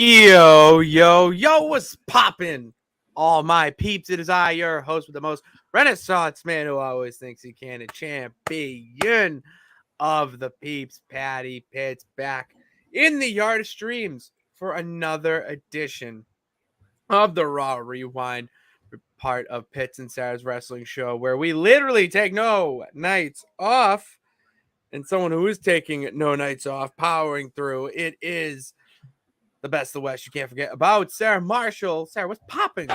Yo, what's poppin'? All my peeps, it is I, your host with the most renaissance man who always thinks he can, a champion of the peeps, Patty Pitts, back in the yard of streams for another edition of the Raw Rewind, part of Pitts and Sara's wrestling show, where we literally take no nights off, and someone who is taking no nights off, powering through, it is the best of the West. You can't forget about Sara Marshall. Sara, what's popping?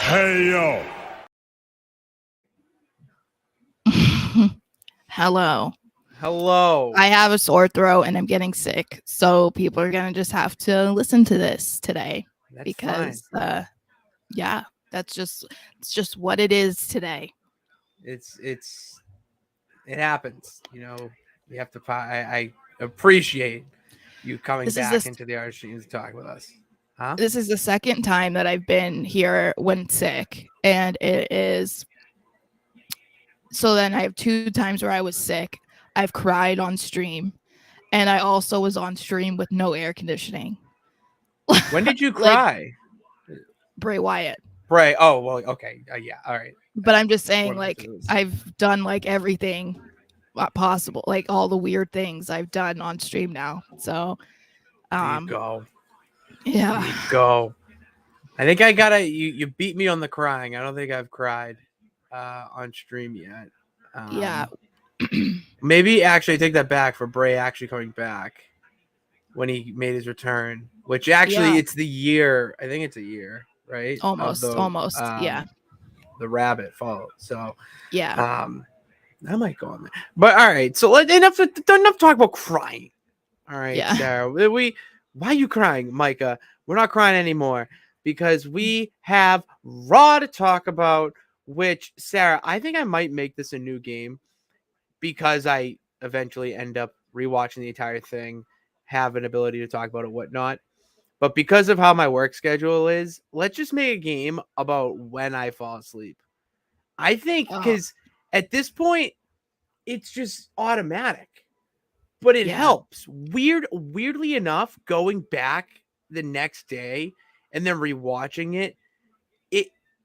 Hey, yo. Hello. I have a sore throat and I'm getting sick. So people are going to just have to listen to this today. That's because, fine. it's just what it is today. It happens. You know, you have to, I appreciate you coming back into the art streams to talk with us. Huh? This is the second time that I've been here when sick, and it is. So then I have 2 times where I was sick. I've cried on stream, and I also was on stream with no air conditioning. When did you cry? Bray Wyatt. Bray. Oh, well, okay. Yeah. All right. But I'm just saying, I've done everything possible, all the weird things I've done on stream now. So, there you go. Yeah. There you go. I think I gotta. You beat me on the crying. I don't think I've cried on stream yet. Yeah. Maybe actually I take that back for Bray actually coming back when he made his return, which actually it's the year. I think it's a year, right? Almost. Yeah. The rabbit followed. So yeah. I might go on there. But all right, so enough talk about crying. All right, yeah. Sara. Why are you crying, Micah? We're not crying anymore because we have Raw to talk about, which, Sara, I think I might make this a new game because I eventually end up rewatching the entire thing, have an ability to talk about it, whatnot. But because of how my work schedule is, let's just make a game about when I fall asleep. I think because at this point, it's just automatic. But it helps. Weirdly enough, going back the next day and then rewatching it,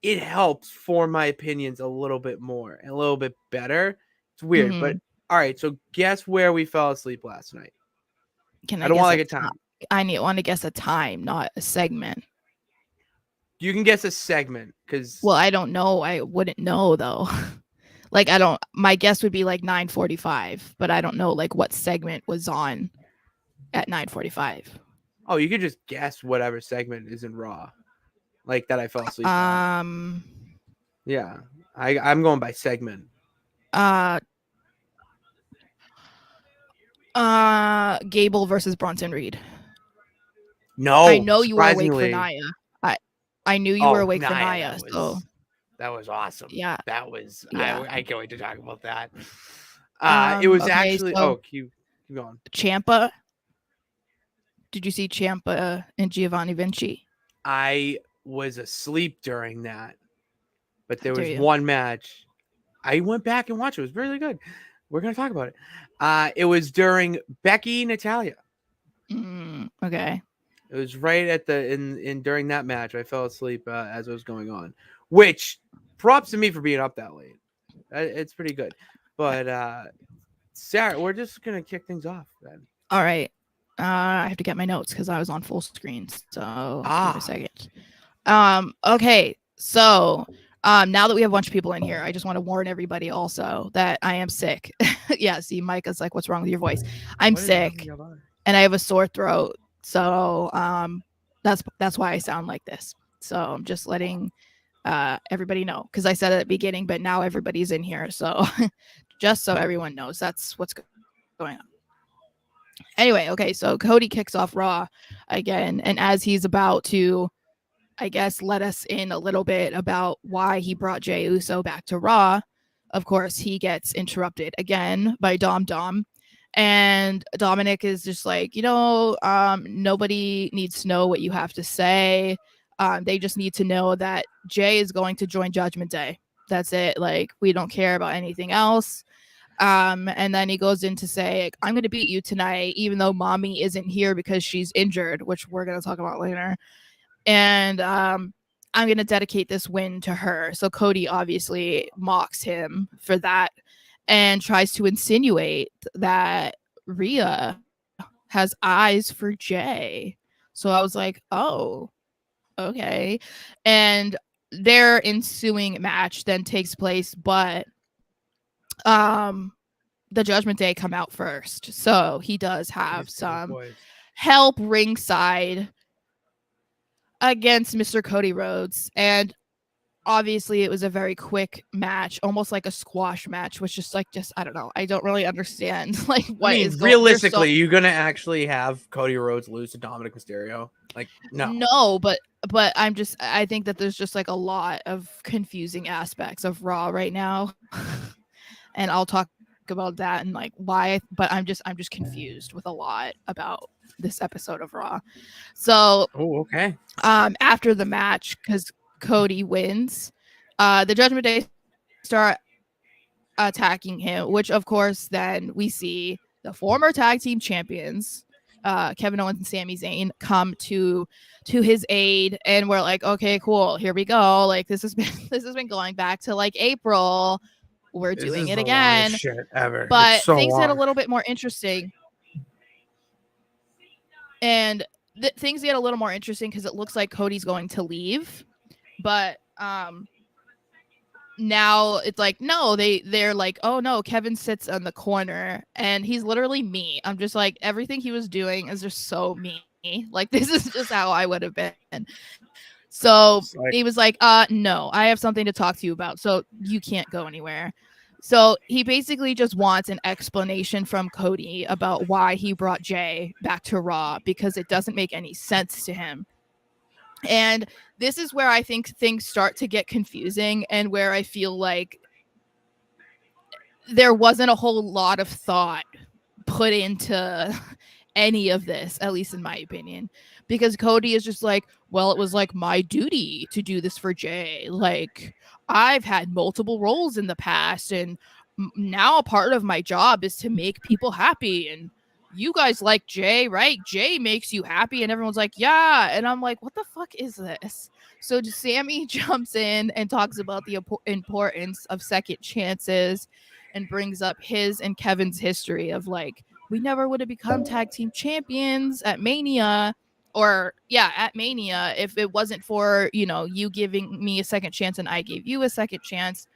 it helps form my opinions a little bit more and a little bit better. It's weird, but all right. So guess where we fell asleep last night? I don't want a time. I want to guess a time, not a segment. You can guess a segment because. Well, I don't know. I wouldn't know though. I don't. My guess would be 9:45, but I don't know what segment was on at 9:45. Oh, you could just guess whatever segment is in Raw, that I fell asleep. Yeah, I'm going by segment. Gable versus Bronson Reed. No, I know you were awake for Nia. I knew you were awake for Nia. That was awesome. Yeah, that was. Yeah. I can't wait to talk about that. It was actually. Keep going. Ciampa. Did you see Ciampa and Giovanni Vinci? I was asleep during that, but there was one match. I went back and watched it. It was really good. We're gonna talk about it. It was during Becky Natalia. Okay. It was right at the during that match. I fell asleep as it was going on, which props to me for being up that late. It's pretty good. But Sara, we're just gonna kick things off then. All right. I have to get my notes because I was on full screen. So give me a second. Okay. So now that we have a bunch of people in here, I just want to warn everybody also that I am sick. Yeah. See, Micah's like, "What's wrong with your voice?" I'm sick, and I have a sore throat. So that's why I sound like this. So I'm just letting everybody know because I said it at the beginning, but now everybody's in here. So just so everyone knows, that's what's going on. Anyway, okay, so Cody kicks off Raw again, and as he's about to, I guess, let us in a little bit about why he brought Jey Uso back to Raw, of course, he gets interrupted again by Dom, and Dominic is just nobody needs to know what you have to say. They just need to know that Jey is going to join Judgment Day. That's it. We don't care about anything else. And then he goes in to say, I'm going to beat you tonight, even though mommy isn't here because she's injured, which we're going to talk about later. And I'm going to dedicate this win to her. So Cody obviously mocks him for that and tries to insinuate that Rhea has eyes for Jay. So I was like, oh, okay. And their ensuing match then takes place, but um the Judgment Day come out first. So he does have some help ringside against Mr. Cody Rhodes. And obviously it was a very quick match, almost like a squash match, which just I don't know. I don't really understand like what is going on. Realistically, you're gonna actually have Cody Rhodes lose to Dominic Mysterio? Like, no, but I think that there's just like a lot of confusing aspects of Raw right now. And I'll talk about that and like why, but I'm just confused with a lot about this episode of Raw. So okay. After the match, because Cody wins, the Judgment Day start attacking him, which of course then we see the former tag team champions, Kevin Owens and Sami Zayn, come to his aid, and we're like, okay, cool, here we go. Like this has been going back to like April. We're doing it again. Shit ever. But things get a little bit more interesting. And things get a little more interesting because it looks like Cody's going to leave. But now it's like, no, they're like, oh no, Kevin sits in the corner and he's literally me. I'm just like, everything he was doing is just so me. Like this is just how I would have been. So he was like, no, I have something to talk to you about. So you can't go anywhere. So he basically just wants an explanation from Cody about why he brought Jay back to Raw, because it doesn't make any sense to him. And this is where I think things start to get confusing, and where I feel like there wasn't a whole lot of thought put into any of this, at least in my opinion, because Cody is just like, well, it was like my duty to do this for Jay. Like I've had multiple roles in the past, and now a part of my job is to make people happy. And you guys like Jay, right? Jay makes you happy. And everyone's like, yeah. And I'm like, what the fuck is this? So Sami jumps in and talks about the importance of second chances and brings up his and Kevin's history of like, we never would have become tag team champions at Mania, at Mania, if it wasn't for, you giving me a second chance and I gave you a second chance.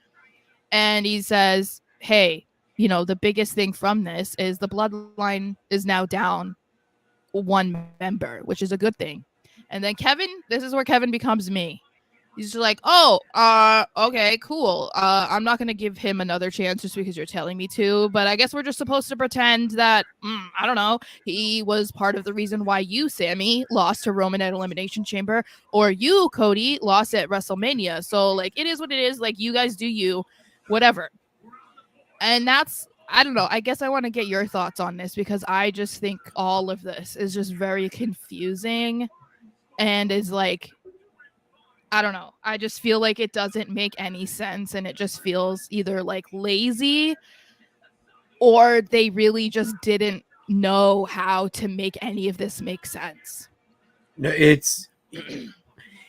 And he says, hey, the biggest thing from this is the bloodline is now down one member, which is a good thing. And then Kevin, this is where Kevin becomes me. He's just like, oh, okay, cool. I'm not going to give him another chance just because you're telling me to, but I guess we're just supposed to pretend that, I don't know, he was part of the reason why you, Sami, lost to Roman at Elimination Chamber, or you, Cody, lost at WrestleMania. So, like, it is what it is. Like, you guys do you, whatever. And that's, I don't know, I guess I want to get your thoughts on this, because I just think all of this is just very confusing and is like, I don't know. I just feel like it doesn't make any sense, and it just feels either like lazy or they really just didn't know how to make any of this make sense. No, it's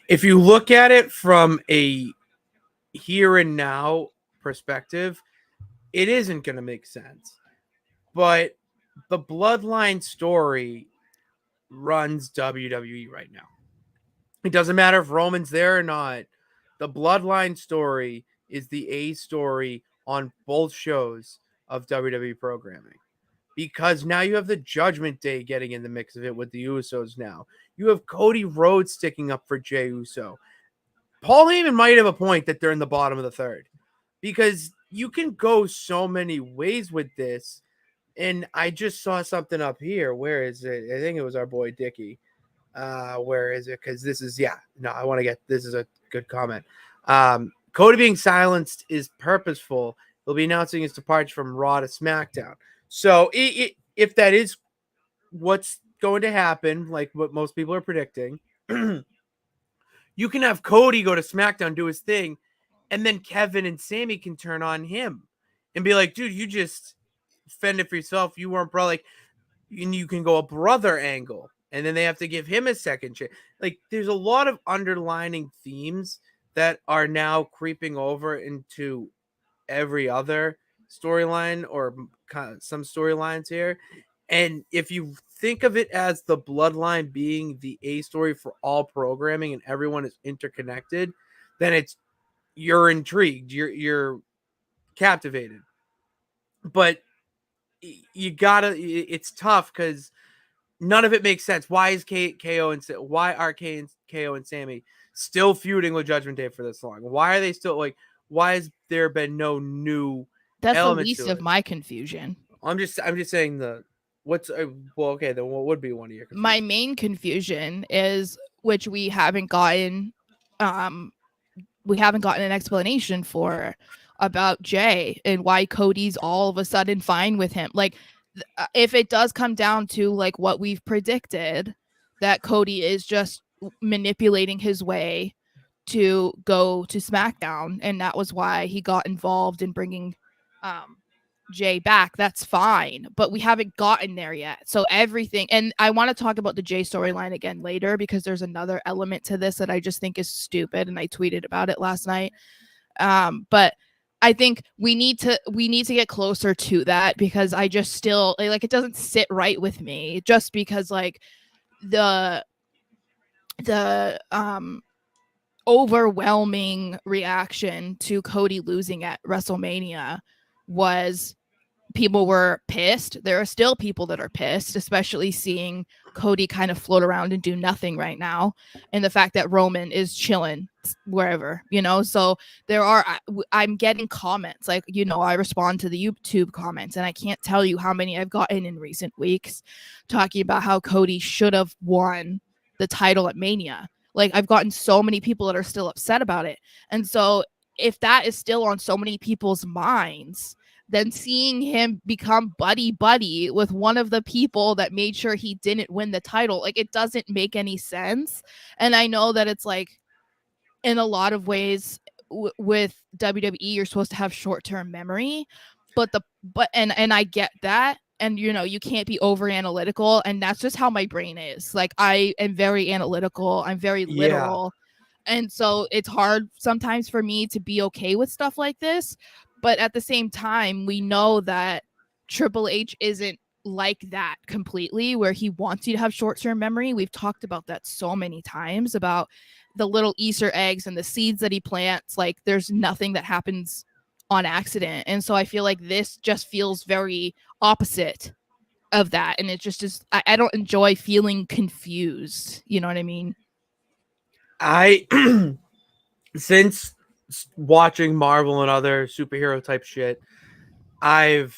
if you look at it from a here and now perspective, it isn't going to make sense. But the bloodline story runs WWE right now. It doesn't matter if Roman's there or not. The bloodline story is the A story on both shows of WWE programming. Because now you have the Judgment Day getting in the mix of it with the Usos now. You have Cody Rhodes sticking up for Jey Uso. Paul Heyman might have a point that they're in the bottom of the third. Because you can go so many ways with this. And I just saw something up here. Where is it? I think it was our boy Dickie. Where is it? Because this is, I want to get, this is a good comment. Cody being silenced is purposeful. He'll be announcing his departure from Raw to SmackDown. So if that is what's going to happen, like what most people are predicting, you can have Cody go to SmackDown, do his thing, and then Kevin and Sami can turn on him. and be like, dude, you just fended for yourself. You weren't bro. Like, and you can go a brother angle, and then they have to give him a second chance. Like, there's a lot of underlining themes that are now creeping over into every other storyline or some storylines here. And if you think of it as the bloodline being the A story for all programming and everyone is interconnected, then it's you're intrigued, you're captivated. But you gotta, it's tough because none of it makes sense. Why is KO and why are KO and Sammy still feuding with Judgment Day for this long? Why are they still like? Why has there been no new That's the elements least to of it? my confusion. I'm just saying the what's well, okay, then what would be one of your My confusions? main confusion is, which we haven't gotten um an explanation for, about Jay and why Cody's all of a sudden fine with him. Like, if it does come down to like what we've predicted, that Cody is just manipulating his way to go to SmackDown, and that was why he got involved in bringing um Jay back, that's fine, but we haven't gotten there yet. So everything, and I want to talk about the Jay storyline again later because there's another element to this that I just think is stupid, and I tweeted about it last night. But I think we need to get closer to that because I just still like it doesn't sit right with me just because like the the overwhelming reaction to Cody losing at WrestleMania was people were pissed. There are still people that are pissed, especially seeing Cody kind of float around and do nothing right now. And the fact that Roman is chilling wherever, So I'm getting comments like, I respond to the YouTube comments, and I can't tell you how many I've gotten in recent weeks talking about how Cody should have won the title at Mania. Like, I've gotten so many people that are still upset about it. And so if that is still on so many people's minds, then seeing him become buddy buddy with one of the people that made sure he didn't win the title, like, it doesn't make any sense. And I know that it's like, in a lot of ways, with WWE, you're supposed to have short-term memory, and I get that. And you can't be over analytical, and that's just how my brain is. Like, I am very analytical, I'm very Yeah, literal, and so it's hard sometimes for me to be okay with stuff like this. But at the same time, we know that Triple H isn't like that completely, where he wants you to have short-term memory. We've talked about that so many times, about the little Easter eggs and the seeds that he plants. Like, there's nothing that happens on accident. And so I feel like this just feels very opposite of that. And it just is, I don't enjoy feeling confused. You know what I mean? I since watching Marvel and other superhero type shit, I've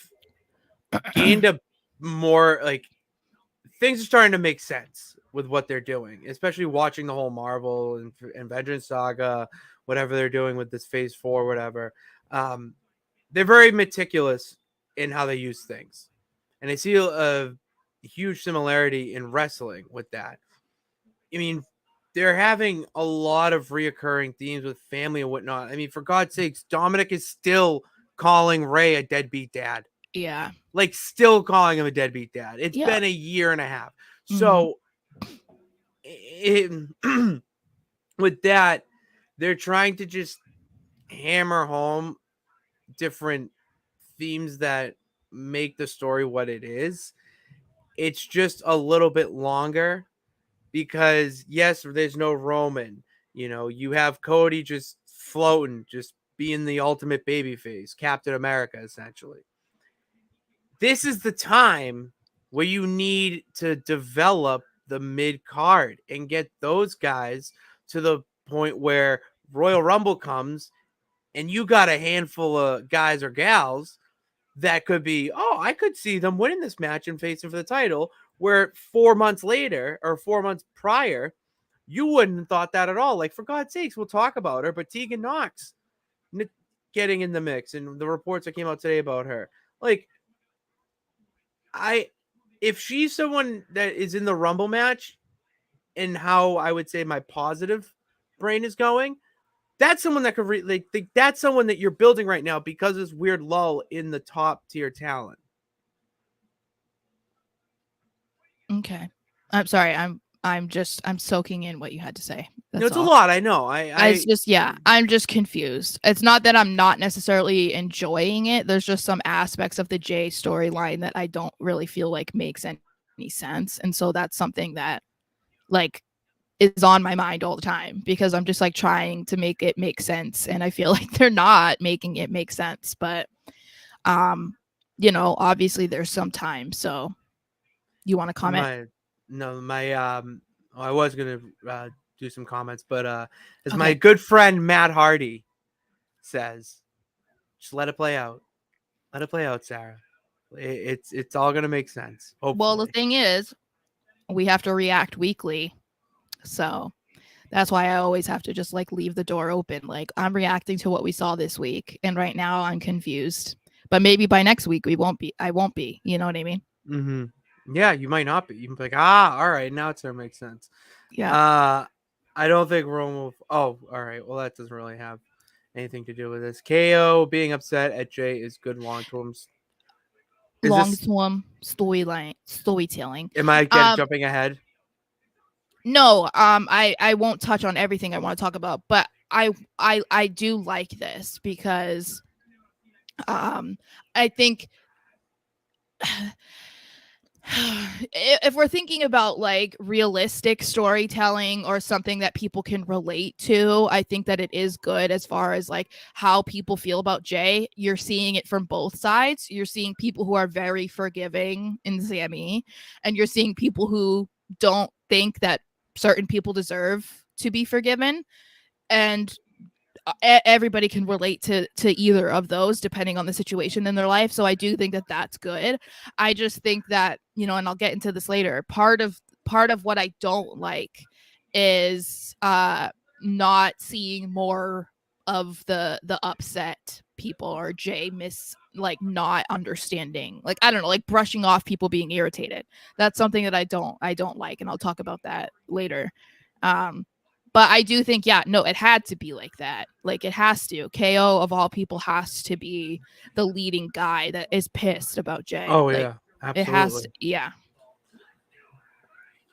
gained a more like things are starting to make sense with what they're doing, especially watching the whole Marvel and Vengeance Saga, whatever they're doing with this Phase 4, whatever. Um, they're very meticulous in how they use things, and I see a huge similarity in wrestling with that. I mean, they're having a lot of reoccurring themes with family and whatnot. I mean, for God's sakes, Dominic is still calling Ray a deadbeat dad. Yeah. Like, still calling him a deadbeat dad. It's Yeah. been a year and a half. Mm-hmm. So, with that, they're trying to just hammer home different themes that make the story what it is. It's just a little bit longer because, yes, there's no Roman. You have Cody just floating, just being the ultimate babyface, Captain America, essentially. This is the time where you need to develop the mid card and get those guys to the point where Royal Rumble comes and you got a handful of guys or gals that could be, oh, I could see them winning this match and facing for the title, where 4 months later or 4 months prior, you wouldn't have thought that at all. Like, for God's sakes, we'll talk about her, but Tegan Knox getting in the mix and the reports that came out today about her. Like, I if she's someone that is in the Rumble match and how I would say my positive brain is going, that's someone that could that's someone that you're building right now because this weird lull in the top tier talent. Okay. I'm sorry. I'm soaking in what you had to say. That's It's all. a lot. I know. It's just, yeah, I'm just confused. It's not that I'm not necessarily enjoying it. There's just some aspects of the Jay storyline that I don't really feel like makes any sense. And so that's something that like is on my mind all the time because I'm just like trying to make it make sense. And I feel like they're not making it make sense. But obviously there's some time. So you want to comment? I was gonna do some comments, but as Okay. my good friend Matt Hardy says, just let it play out. Let it play out, Sarah. It's all gonna make sense. Hopefully. Well, the thing is, we have to react weekly, so that's why I always have to just like leave the door open. Like I'm reacting to what we saw this week, and right now I'm confused. But maybe by next week we won't be. I won't be. You know what I mean? Mm-hmm. Yeah, you might not be. You might be like, all right, now it's gonna make sense. Yeah. I don't think Rome will. Oh, all right. Well, that doesn't really have anything to do with this. KO being upset at Jay is good long-term. Long-term storytelling. Am I jumping ahead? No, I won't touch on everything I want to talk about, but I do like this because I think if we're thinking about like realistic storytelling or something that people can relate to, I think that it is good as far as like how people feel about Jay. You're seeing it from both sides. You're seeing people who are very forgiving in Sammy, and you're seeing people who don't think that certain people deserve to be forgiven. And everybody can relate to either of those depending on the situation in their life. So I do think that that's good. I just think that, and I'll get into this later, part of what I don't like is not seeing more of the upset people or Jay like not understanding, like I don't know, like brushing off people being irritated. That's something that I don't like, and I'll talk about that later. But I do think, yeah, no, it had to be like that. Like it has to. KO of all people has to be the leading guy that is pissed about Jay. Oh like, yeah, absolutely. It has to, yeah.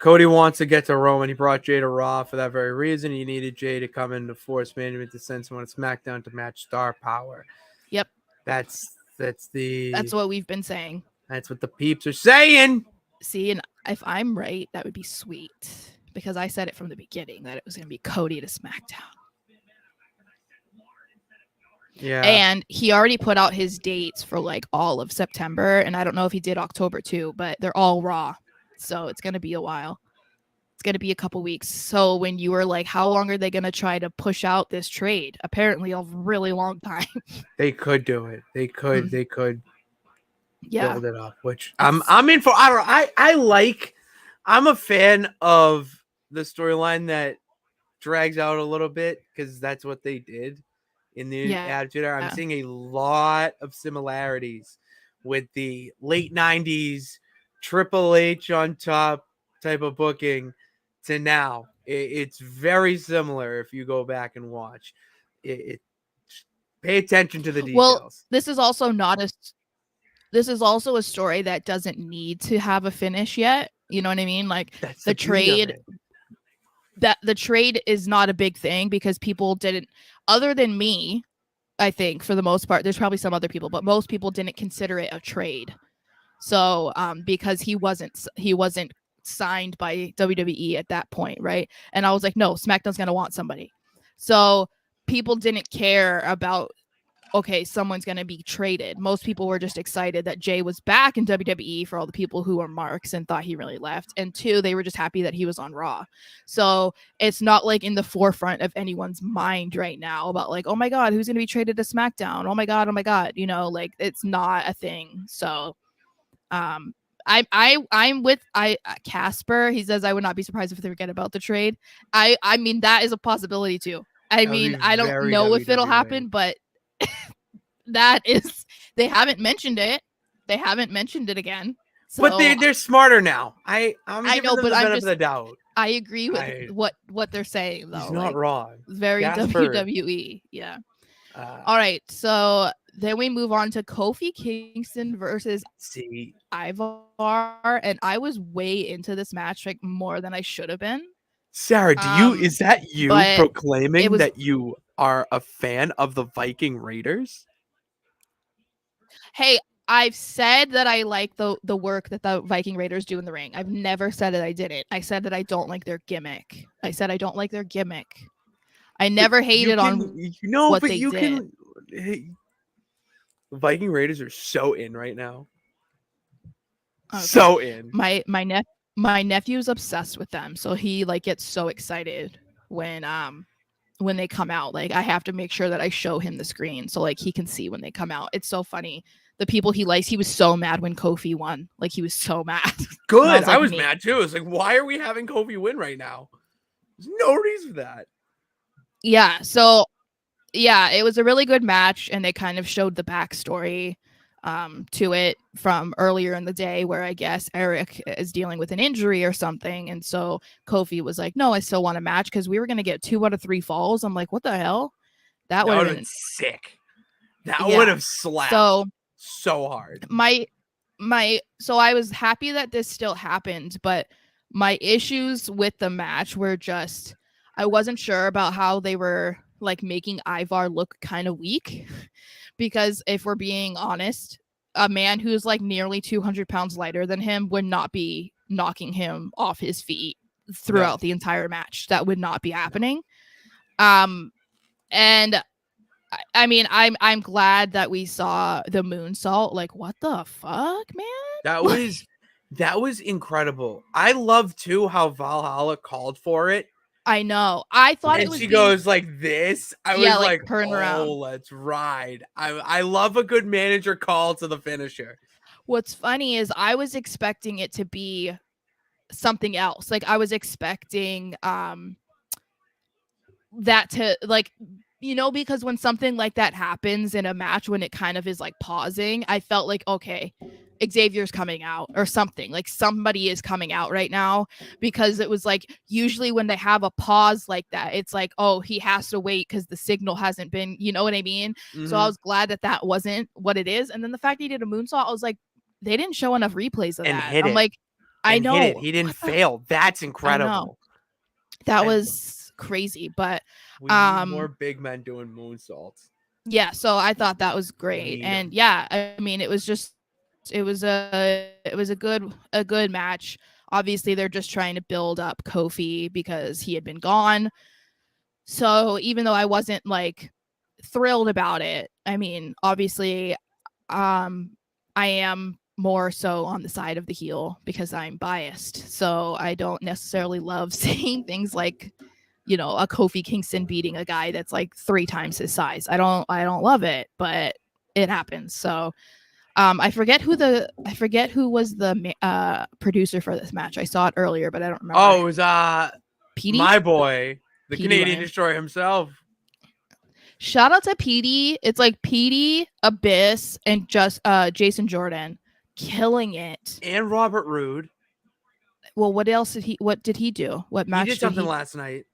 Cody wants to get to Roman. He brought Jay to Raw for that very reason. He needed Jay to come into Force Management to send someone to SmackDown to match star power. Yep. That's what we've been saying. That's what the peeps are saying. See, and if I'm right, that would be sweet. Because I said it from the beginning that it was going to be Cody to SmackDown. Yeah. And he already put out his dates for like all of September. And I don't know if he did October too, but they're all Raw. So it's going to be a while. It's going to be a couple weeks. So when you were like, how long are they going to try to push out this trade? Apparently a really long time. They could do it. They could. They could build it up, which I'm in for. I don't know. I'm a fan of the storyline that drags out a little bit because that's what they did in the Attitude Era. I'm seeing a lot of similarities with the late 90s Triple H on top type of booking to now. It's very similar if you go back and watch it. Pay attention to the details. Well, this is also a story that doesn't need to have a finish yet. You know what I mean? Like that's the trade. That the trade is not a big thing because people didn't, other than me, I think for the most part, there's probably some other people, but most people didn't consider it a trade. So because he wasn't signed by WWE at that point, right? And I was like, no, SmackDown's gonna want somebody. So people didn't care about, okay, someone's going to be traded. Most people were just excited that Jay was back in WWE for all the people who were marks and thought he really left. And two, they were just happy that he was on Raw. So it's not like in the forefront of anyone's mind right now about like, oh my God, who's going to be traded to SmackDown? Oh my God. Like it's not a thing. So I'm with Casper. He says I would not be surprised if they forget about the trade. I mean that is a possibility too. I mean, I don't know if it'll happen, but they haven't mentioned it. They haven't mentioned it again. So, but they're smarter now. I know, but I'm just the doubt. I agree with I what they're saying he's though. not Like wrong. very Casper, WWE. Yeah. uh, All right. So then we move on to Kofi Kingston versus see, Ivar, and I was way into this match like more than I should have been. Sarah, is that you But it proclaiming was that you are a fan of the Viking Raiders? hey, I've said that I like the work that the Viking Raiders do in the ring. I've never said that I didn't. I said that I don't like their gimmick. I said I don't like their gimmick. I But never you hated can, on what but they you did. can. Hey, Viking Raiders are so in right now. Okay. So in. My nephew's obsessed with them, so he like gets so excited when they come out. Like I have to make sure that I show him the screen so like he can see when they come out. It's so funny. The people he likes, he was so mad when Kofi won. Like he was so mad. And I Good. was I like, was me. mad too. It's like, why are we having Kofi win right now? There's no reason for that. Yeah. So yeah, it was a really good match, and they kind of showed the backstory to it from earlier in the day, where I guess Eric is dealing with an injury or something, and so Kofi was like, "No, I still want a match," because we were gonna get 2 out of 3 falls. I'm like, "What the hell?" That That would would have have been been sick. That would yeah. have slapped So so hard. my so I was happy that this still happened, but my issues with the match were just I wasn't sure about how they were like making Ivar look kind of weak because if we're being honest, a man who's like nearly 200 pounds lighter than him would not be knocking him off his feet No. throughout the entire match. That would not be No. happening. And I mean, I'm glad that we saw the moonsault. Like, what the fuck, man? That Like, was that was incredible. I love too how Valhalla called for it. I know. I thought it And was she being goes like this. I yeah, was like like, turn oh, around. let's ride. I love a good manager call to the finisher. What's funny is I was expecting it to be something else. Like I was expecting that to like because when something like that happens in a match when it kind of is like pausing, I felt like okay, Xavier's coming out or something. Like somebody is coming out right now because it was like usually when they have a pause like that, it's like oh, he has to wait cuz the signal hasn't been, you know what I mean? So I Mm-hmm. was glad that that wasn't what it is. And then the fact he did a moonsault, I was like they didn't show enough replays of And that. hit I'm it. like I And hit it. know. He didn't What the fail. That's I know. incredible. That I was crazy, but we need more um big men doing moonsaults. yeah, so I thought that was We great. need And them. yeah, I mean it was a good match. Obviously they're just trying to build up Kofi because he had been gone. So even though I wasn't like thrilled about it, I mean, obviously I am more so on the side of the heel because I'm biased. So I don't necessarily love seeing things like a Kofi Kingston beating a guy that's like 3 times his size. I don't love it, but it happens. So I forget who was the producer for this match. I saw it earlier, but I don't remember. Oh, it was Petey? my boy, the Petey Canadian Lane. Destroyer himself. Shout out to Petey. It's like Petey, Abyss, and just Jason Jordan killing it. And Robert Roode. Well, what did he do? What He match did did something he last night.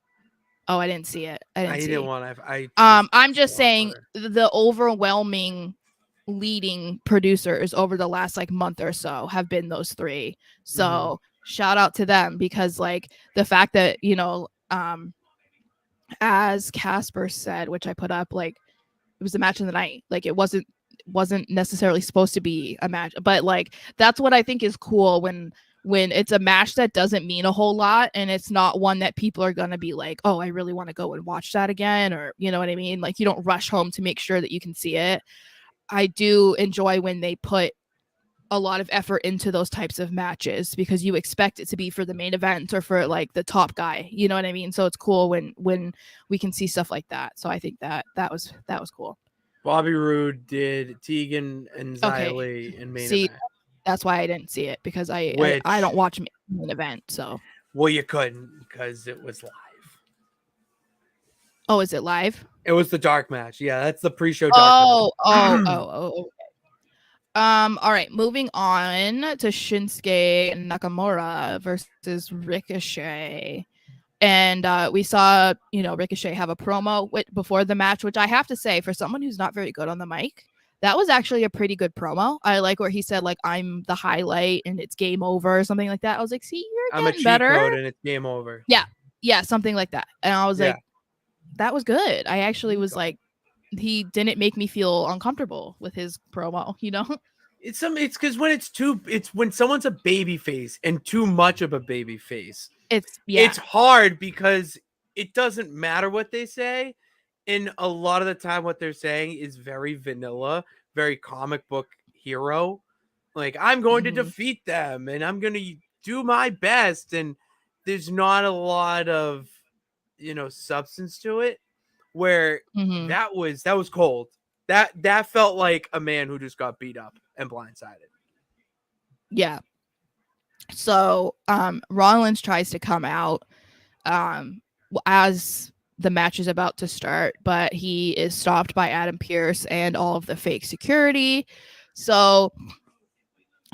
Oh, I didn't see it. I didn't I didn't see. want to. I just I'm just swamped saying for. the overwhelming leading producers over the last like month or so have been those 3. So shout out to them because like the fact that as Casper said, which I put up, like it was a match of the night. Like it wasn't necessarily supposed to be a match, but like that's what I think is cool when it's a match that doesn't mean a whole lot and it's not one that people are going to be like, oh, I really want to go and watch that again, or you know what I mean? Like you don't rush home to make sure that you can see it. I do enjoy when they put a lot of effort into those types of matches because you expect it to be for the main event or for like the top guy, you know what I mean? So it's cool when we can see stuff like that. So I think that was cool. Bobby Roode did Tegan and Okay. Xylee in main See, event. that's why I didn't see it because I Which, don't watch main event. So well, you couldn't because it was live. oh, is it live? It was the dark match. Yeah, that's the pre-show dark match. Oh. All right, moving on to Shinsuke Nakamura versus Ricochet. And we saw, Ricochet have a promo before the match, which I have to say, for someone who's not very good on the mic, that was actually a pretty good promo. I like where he said, like, I'm the highlight and it's game over or something like that. I was like, see, you're I'm a getting cheat better. code and it's game over. Yeah, something like that. And I was Yeah. like, that was good. I actually was like, he didn't make me feel uncomfortable with his promo, It's because it's when someone's a baby face and too much of a baby face. It's hard because it doesn't matter what they say. And a lot of the time what they're saying is very vanilla, very comic book hero. Like, I'm going to defeat them and I'm going to do my best. And there's not a lot of, substance to it, where that was cold. That felt like a man who just got beat up and blindsided. Yeah. So Rollins tries to come out as the match is about to start, but he is stopped by Adam Pearce and all of the fake security. So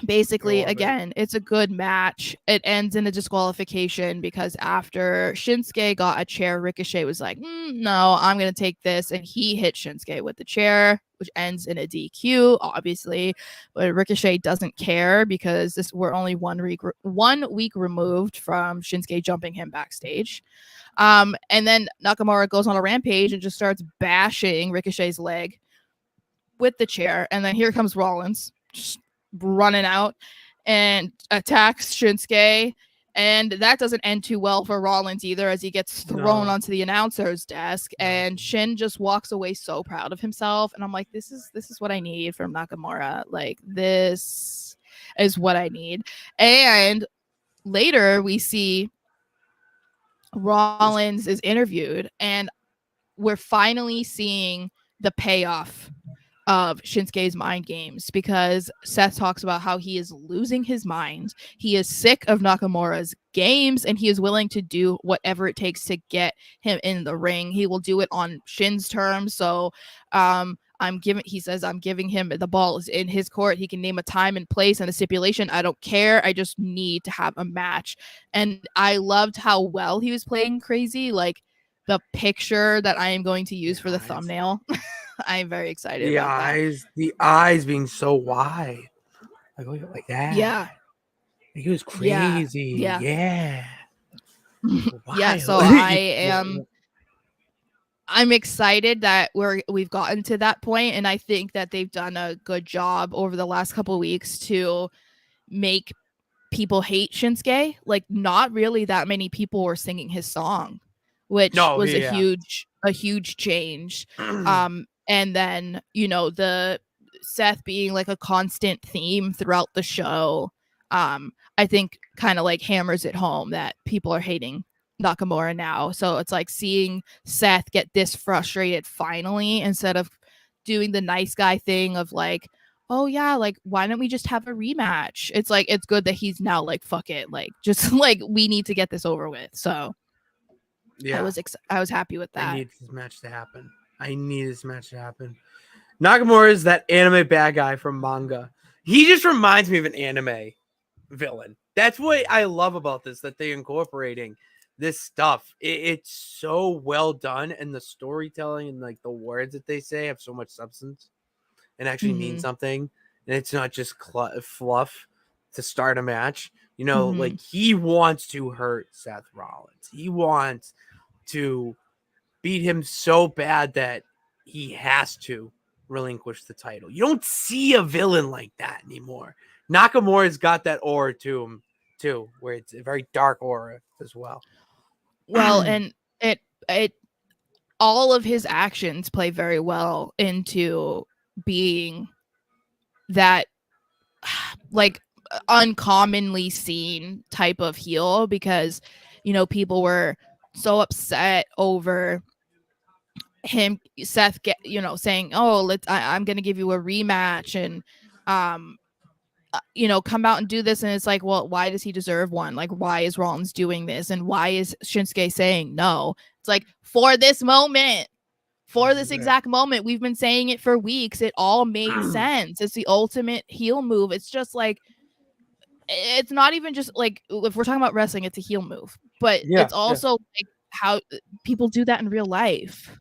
basically, again, it's a good match. It ends in a disqualification because after Shinsuke got a chair, Ricochet was like, no, I'm going to take this. And he hit Shinsuke with the chair, which ends in a DQ, obviously. But Ricochet doesn't care because we're only 1 week removed from Shinsuke jumping him backstage. And then Nakamura goes on a rampage and just starts bashing Ricochet's leg with the chair. And then here comes Rollins, just running out and attacks Shinsuke. And that doesn't end too well for Rollins either, as he gets thrown onto the announcer's desk. And Shin just walks away so proud of himself. And I'm like, this is what I need from Nakamura. Like, this is what I need. And later we see Rollins is interviewed, and we're finally seeing the payoff of Shinsuke's mind games, because Seth talks about how he is losing his mind. He is sick of Nakamura's games and he is willing to do whatever it takes to get him in the ring. He will do it on Shin's terms. So he says, I'm giving him the ball is in his court. He can name a time and place and a stipulation. I don't care. I just need to have a match. And I loved how well he was playing crazy. Like, the picture that I am going to use for the thumbnail. I'm very excited about that. The eyes being so wide. Like that. Yeah. He was crazy. Yeah. Yeah, so I'm excited that we've gotten to that point, and I think that they've done a good job over the last couple of weeks to make people hate Shinsuke. Like, not really that many people were singing his song, which was a huge change. And then, the Seth being like a constant theme throughout the show, I think kind of like hammers it home that people are hating Nakamura now. So it's like seeing Seth get this frustrated finally, instead of doing the nice guy thing of like, oh yeah, like, why don't we just have a rematch? It's like, it's good that he's now like, fuck it, like, just like, we need to get this over with. So yeah, I was happy with that. I need this match to happen. Nakamura is that anime bad guy from manga. He just reminds me of an anime villain. That's what I love about this, that they're incorporating this stuff. It's so well done, and the storytelling and like the words that they say have so much substance and actually mean something. And it's not just fluff to start a match. Like, he wants to hurt Seth Rollins. He wants to beat him so bad that he has to relinquish the title. You don't see a villain like that anymore. Nakamura's got that aura to him too, where it's a very dark aura as well. Well, and it all of his actions play very well into being that like uncommonly seen type of heel, because people were so upset over him, Seth, saying, oh, I'm gonna give you a rematch, and come out and do this. And it's like, well, why does he deserve one? Like, why is Rollins doing this? And why is Shinsuke saying no? It's like, for this moment, for this exact moment. We've been saying it for weeks. It all made sense. It's the ultimate heel move. It's just like, it's not even just like, if we're talking about wrestling, it's a heel move, but it's also like how people do that in real life.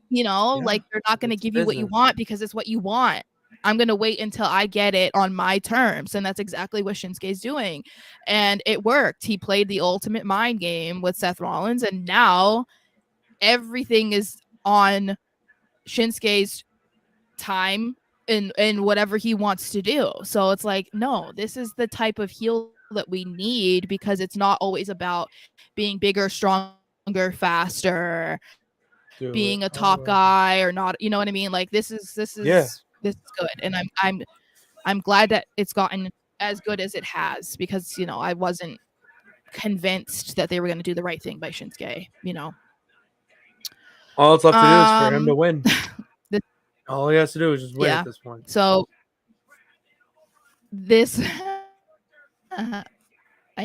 You know, like, they're not going to give you what you want because it's what you want. I'm going to wait until I get it on my terms. And that's exactly what Shinsuke's doing. And it worked. He played the ultimate mind game with Seth Rollins. And now everything is on Shinsuke's time and whatever he wants to do. So it's like, no, this is the type of heel that we need, because it's not always about being bigger, stronger, faster, being a top guy or not, you know what I mean? Like, this is good. And I'm glad that it's gotten as good as it has, because, you know, I wasn't convinced that they were going to do the right thing by Shinsuke, you know. All it's left to do is for him to win. This, all he has to do is just win at this point. So this I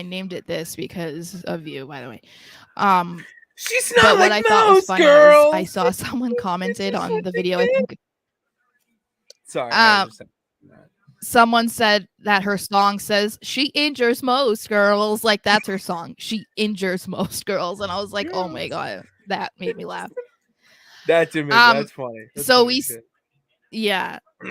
named it this because of you, by the way. She's not but like what I thought was funny is I saw someone commented on the video. I think. Sorry. Someone said that her song says she injures most girls. Like, that's her song. She injures most girls, and I was like, oh my god, that made me laugh. That did make that's funny. That's so funny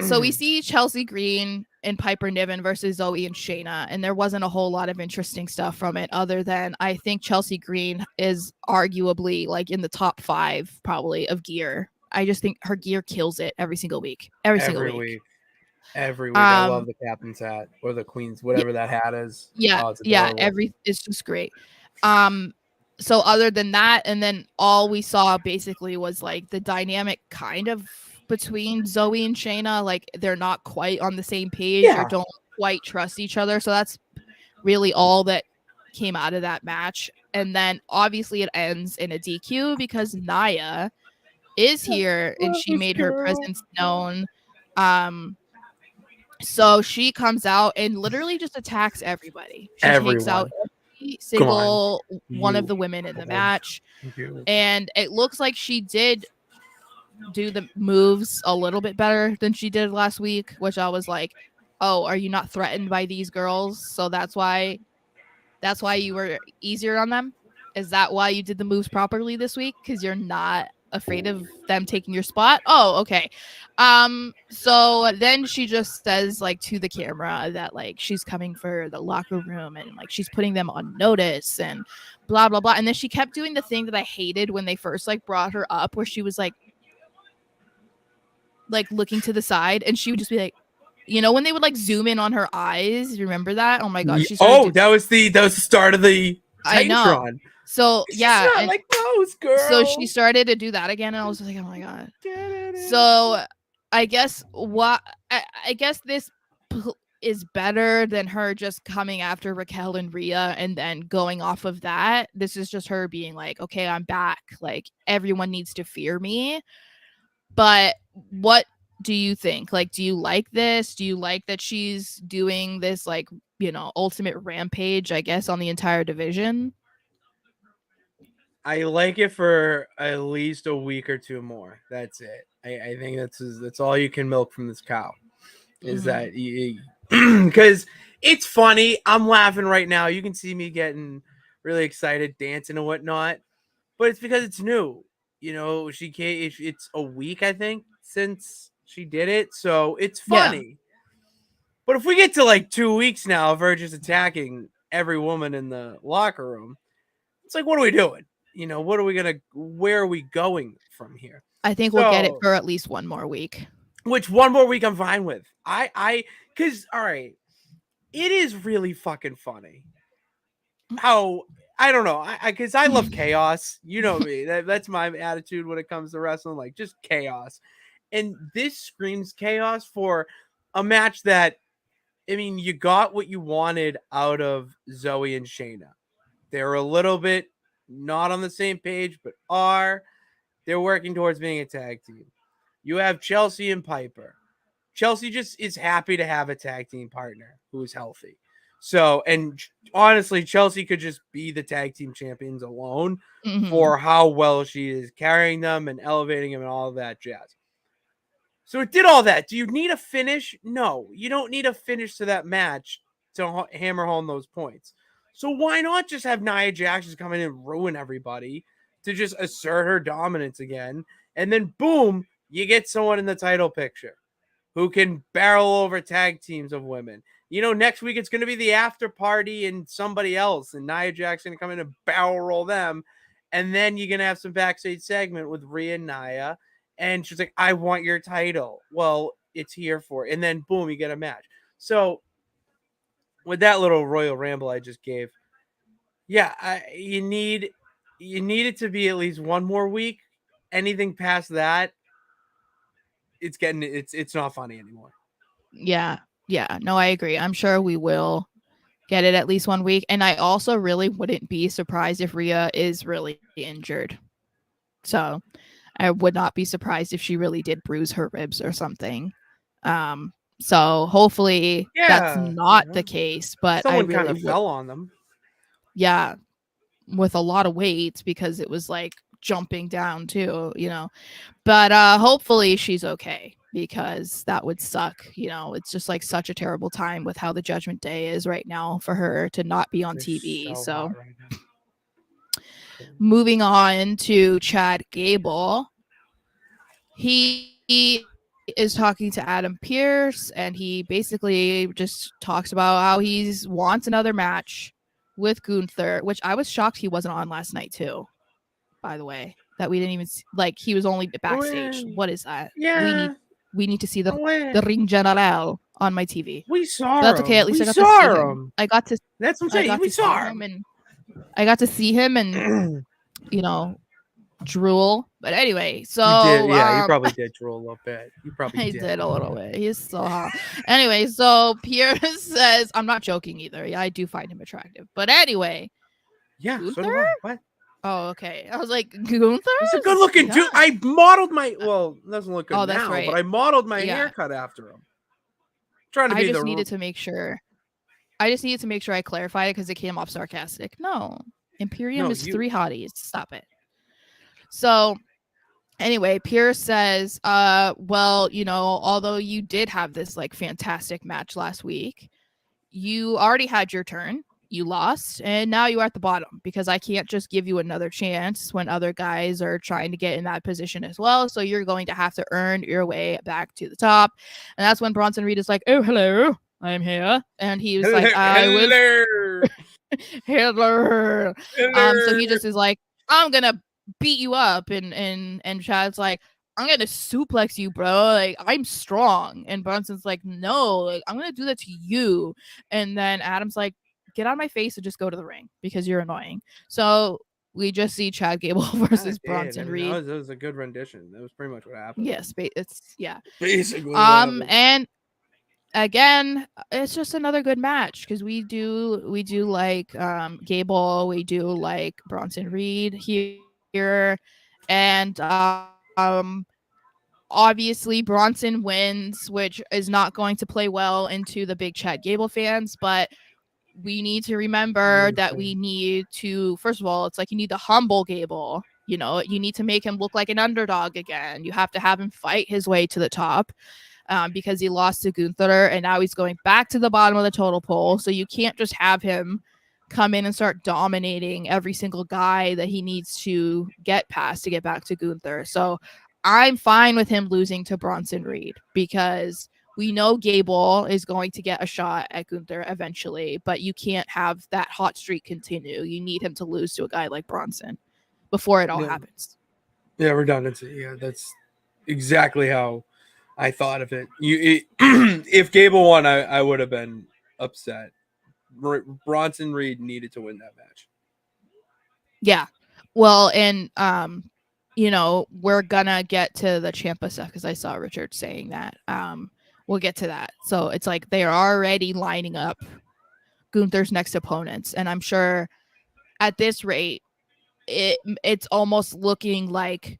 so we see Chelsea Green and Piper Niven versus Zoe and Shayna, and there wasn't a whole lot of interesting stuff from it, other than I think Chelsea Green is arguably like in the top 5 probably of gear. I just think her gear kills it every single week. Every single week. Every week. I love the captain's hat or the queen's, whatever that hat is. It's just great. So other than that, and then all we saw basically was like the dynamic kind of between Zoe and Shayna. Like, they're not quite on the same page or don't quite trust each other. So that's really all that came out of that match. And then obviously it ends in a DQ because Nia is here and she made her presence known. So she comes out and literally just attacks everybody. She takes out every single one of the women in the match. And it looks like she did do the moves a little bit better than she did last week, which I was like, oh, are you not threatened by these girls? So that's why you were easier on them? Is that why you did the moves properly this week? Because you're not afraid of them taking your spot? Oh, okay. So then she just says, like, to the camera that, like, she's coming for the locker room and, like, she's putting them on notice and blah blah blah. And then she kept doing the thing that I hated when they first, like, brought her up, where she was like looking to the side, and she would just be like, you know, when they would like zoom in on her eyes. You remember that? Oh my god! That was the start of the Titantron. I know. So she's not like those girls. So she started to do that again, and I was like, oh my god. So I guess I guess this is better than her just coming after Raquel and Rhea and then going off of that. This is just her being like, okay, I'm back. Like, everyone needs to fear me. But what do you think? Like, do you like this? Do you like that she's doing this, like, you know, ultimate rampage, I guess, on the entire division? I like it for at least a week or two more. That's it. I think that's all you can milk from this cow. Is that because it's funny. I'm laughing right now. You can see me getting really excited, dancing and whatnot. But it's because it's new. You know, she came. It's a week, I think, since she did it, so it's funny. Yeah. But if we get to like 2 weeks now of her just attacking every woman in the locker room, it's like, what are we doing? You know, where are we going from here? I think we'll get it for at least one more week. Which one more week I'm fine with. Because, all right, it is really fucking funny how, I don't know, because I love chaos. You know me. That's my attitude when it comes to wrestling, like, just chaos. And this screams chaos for a match that, I mean, you got what you wanted out of Zoe and Shayna. They're a little bit not on the same page, but they're working towards being a tag team. You have Chelsea and Piper. Chelsea just is happy to have a tag team partner who is healthy. So, and honestly, Chelsea could just be the tag team champions alone Mm-hmm. for how well she is carrying them and elevating them and all of that jazz. So it did all that. Do you need a finish? No, you don't need a finish to that match to hammer home those points. So why not just have Nia Jax just come in and ruin everybody to just assert her dominance again? And then boom, you get someone in the title picture who can barrel over tag teams of women. You know, next week it's going to be the after party and somebody else, and Nia Jax going to come in and barrel roll them. And then you're going to have some backstage segment with Rhea and Nia. And she's like, I want your title. Well, it's here for it. And then boom, you get a match. So with that little royal ramble I just gave, yeah, you need it to be at least one more week. Anything past that, it's not funny anymore. Yeah. Yeah. No, I agree. I'm sure we will get it at least 1 week. And I also really wouldn't be surprised if Rhea is really injured. So I would not be surprised if she really did bruise her ribs or something. So hopefully that's Yeah, not the case, but I someone kind really of would. fell on them. Yeah, with a lot of weight because it was like jumping down too, But hopefully she's okay because that would suck. It's just like such a terrible time with how the Judgment Day is right now for her to not be on They're TV. so So hot right now. moving on to Chad Gable, he is talking to Adam Pearce and he basically just talks about how he wants another match with Gunther, which I was shocked he wasn't on last night too, by the way, that we didn't even see, like he was only backstage. Well, What is that? yeah, We need to see well, the Ring General on my TV. we But saw that's okay. At him. least We I got to see saw him. him. I got to That's what I'm I saying. got We to see saw him him. and I got to see him and you know drool. But anyway, You did, so yeah. You probably did drool a little bit. You probably I did. did a little bit. He's so hot. Anyway, so Pierce says, I'm not joking either. Yeah, I do find him attractive. But anyway, Yeah, Gunther? so do I. What? Oh, okay. I was like, Gunther? He's a good looking dude. I modeled my it doesn't look good Oh, that's now, right. but I modeled my Yeah. haircut after him. Trying to I be just the needed to make sure. I just needed to make sure I clarified it because it came off sarcastic. No, Imperium is 3 hotties. Stop it. So anyway, Pierce says, well, although you did have this like fantastic match last week, you already had your turn. You lost, and now you're at the bottom because I can't just give you another chance when other guys are trying to get in that position as well. So you're going to have to earn your way back to the top. And that's when Bronson Reed is like, oh, hello, I'm here. And he was like, I was Hitler. So he just is like, I'm gonna beat you up, and Chad's like, I'm gonna suplex you, bro. Like, I'm strong. And Brunson's like, no, like, I'm gonna do that to you. And then Adam's like, get out of my face and just go to the ring because you're annoying. So we just see Chad Gable versus Bronson Reed. That was a good rendition. That was pretty much what happened. Yes, it's yeah. Basically. And again, it's just another good match because we do like Gable, we do like Bronson Reed here, and obviously Bronson wins, which is not going to play well into the big Chad Gable fans, but we need to remember that we need to, first of all, it's like you need the humble Gable. You need to make him look like an underdog again. You have to have him fight his way to the top. Because he lost to Gunther and now he's going back to the bottom of the total poll. So you can't just have him come in and start dominating every single guy that he needs to get past to get back to Gunther. So I'm fine with him losing to Bronson Reed because we know Gable is going to get a shot at Gunther eventually, but you can't have that hot streak continue. You need him to lose to a guy like Bronson before it all happens. Yeah, redundancy. Yeah, that's exactly how I thought of it. If Gable won, I would have been upset. Bronson Reed needed to win that match. Yeah. Well, and we're gonna get to the Ciampa stuff because I saw Richard saying that. We'll get to that. So it's like they are already lining up Gunther's next opponents, and I'm sure at this rate, it's almost looking like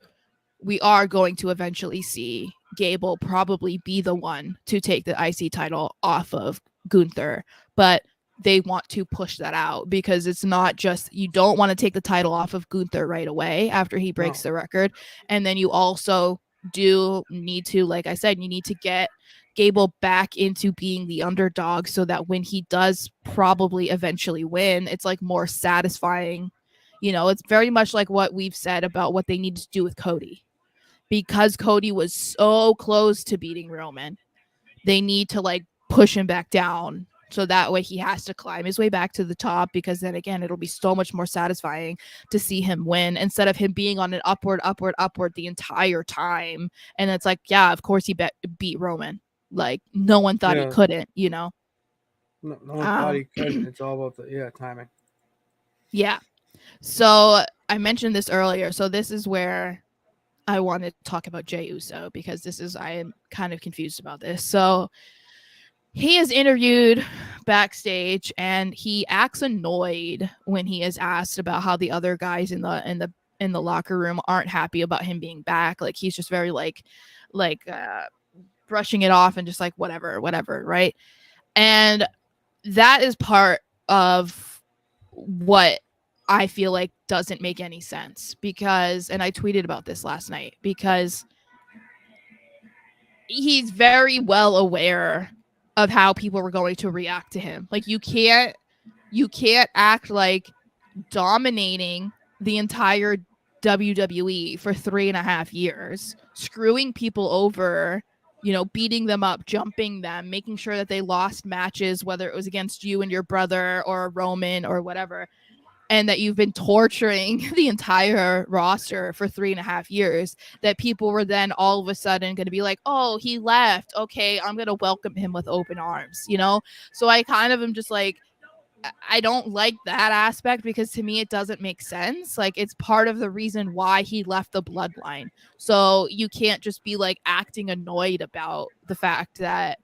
we are going to eventually see Gable probably be the one to take the IC title off of Gunther. But they want to push that out, because it's not just, you don't want to take the title off of Gunther right away after he breaks the record. And then you also do need to, like I said, you need to get Gable back into being the underdog, so that when he does probably eventually win, it's like more satisfying. It's very much like what we've said about what they need to do with Cody. Because Cody was so close to beating Roman, they need to like push him back down, so that way he has to climb his way back to the top, because then again, it'll be so much more satisfying to see him win, instead of him being on an upward the entire time. And it's like, yeah, of course he beat Roman. Like, no one thought he couldn't. No one thought he couldn't. It's all about the timing. Yeah. So I mentioned this earlier. So this is where I wanted to talk about Jey Uso, because I am kind of confused about this. So he is interviewed backstage, and he acts annoyed when he is asked about how the other guys in the locker room aren't happy about him being back. Like, he's just very like brushing it off and just like whatever, right? And that is part of what I feel like doesn't make any sense, because, and I tweeted about this last night, because he's very well aware of how people were going to react to him. Like, you can't act like dominating the entire WWE for 3.5 years, screwing people over, beating them up, jumping them, making sure that they lost matches, whether it was against you and your brother or Roman or whatever, and that you've been torturing the entire roster for 3.5 years, that people were then all of a sudden going to be like, oh, he left. Okay, I'm going to welcome him with open arms, So I kind of am just like, I don't like that aspect, because to me it doesn't make sense. Like, it's part of the reason why he left the bloodline. So you can't just be like acting annoyed about the fact that,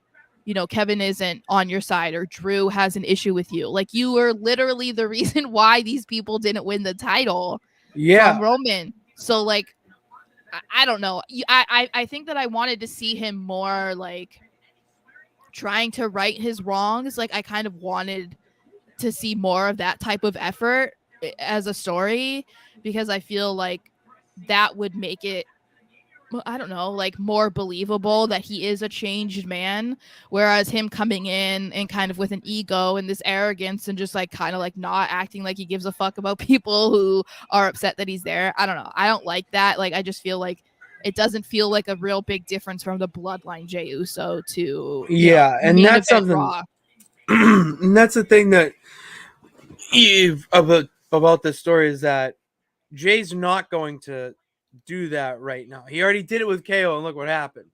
Kevin isn't on your side, or Drew has an issue with you. Like, you were literally the reason why these people didn't win the title from Roman. So like, I don't know. I think that I wanted to see him more like trying to right his wrongs. Like, I kind of wanted to see more of that type of effort as a story, because I feel like that would make it, I don't know, like more believable that he is a changed man, whereas him coming in and kind of with an ego and this arrogance and just like kind of like not acting like he gives a fuck about people who are upset that he's there. I don't know. I don't like that. Like, I just feel like it doesn't feel like a real big difference from the bloodline Jey Uso to and that's something Raw. And that's the thing that about this story, is that Jay's not going to do that right now. He already did it with KO, and look what happened.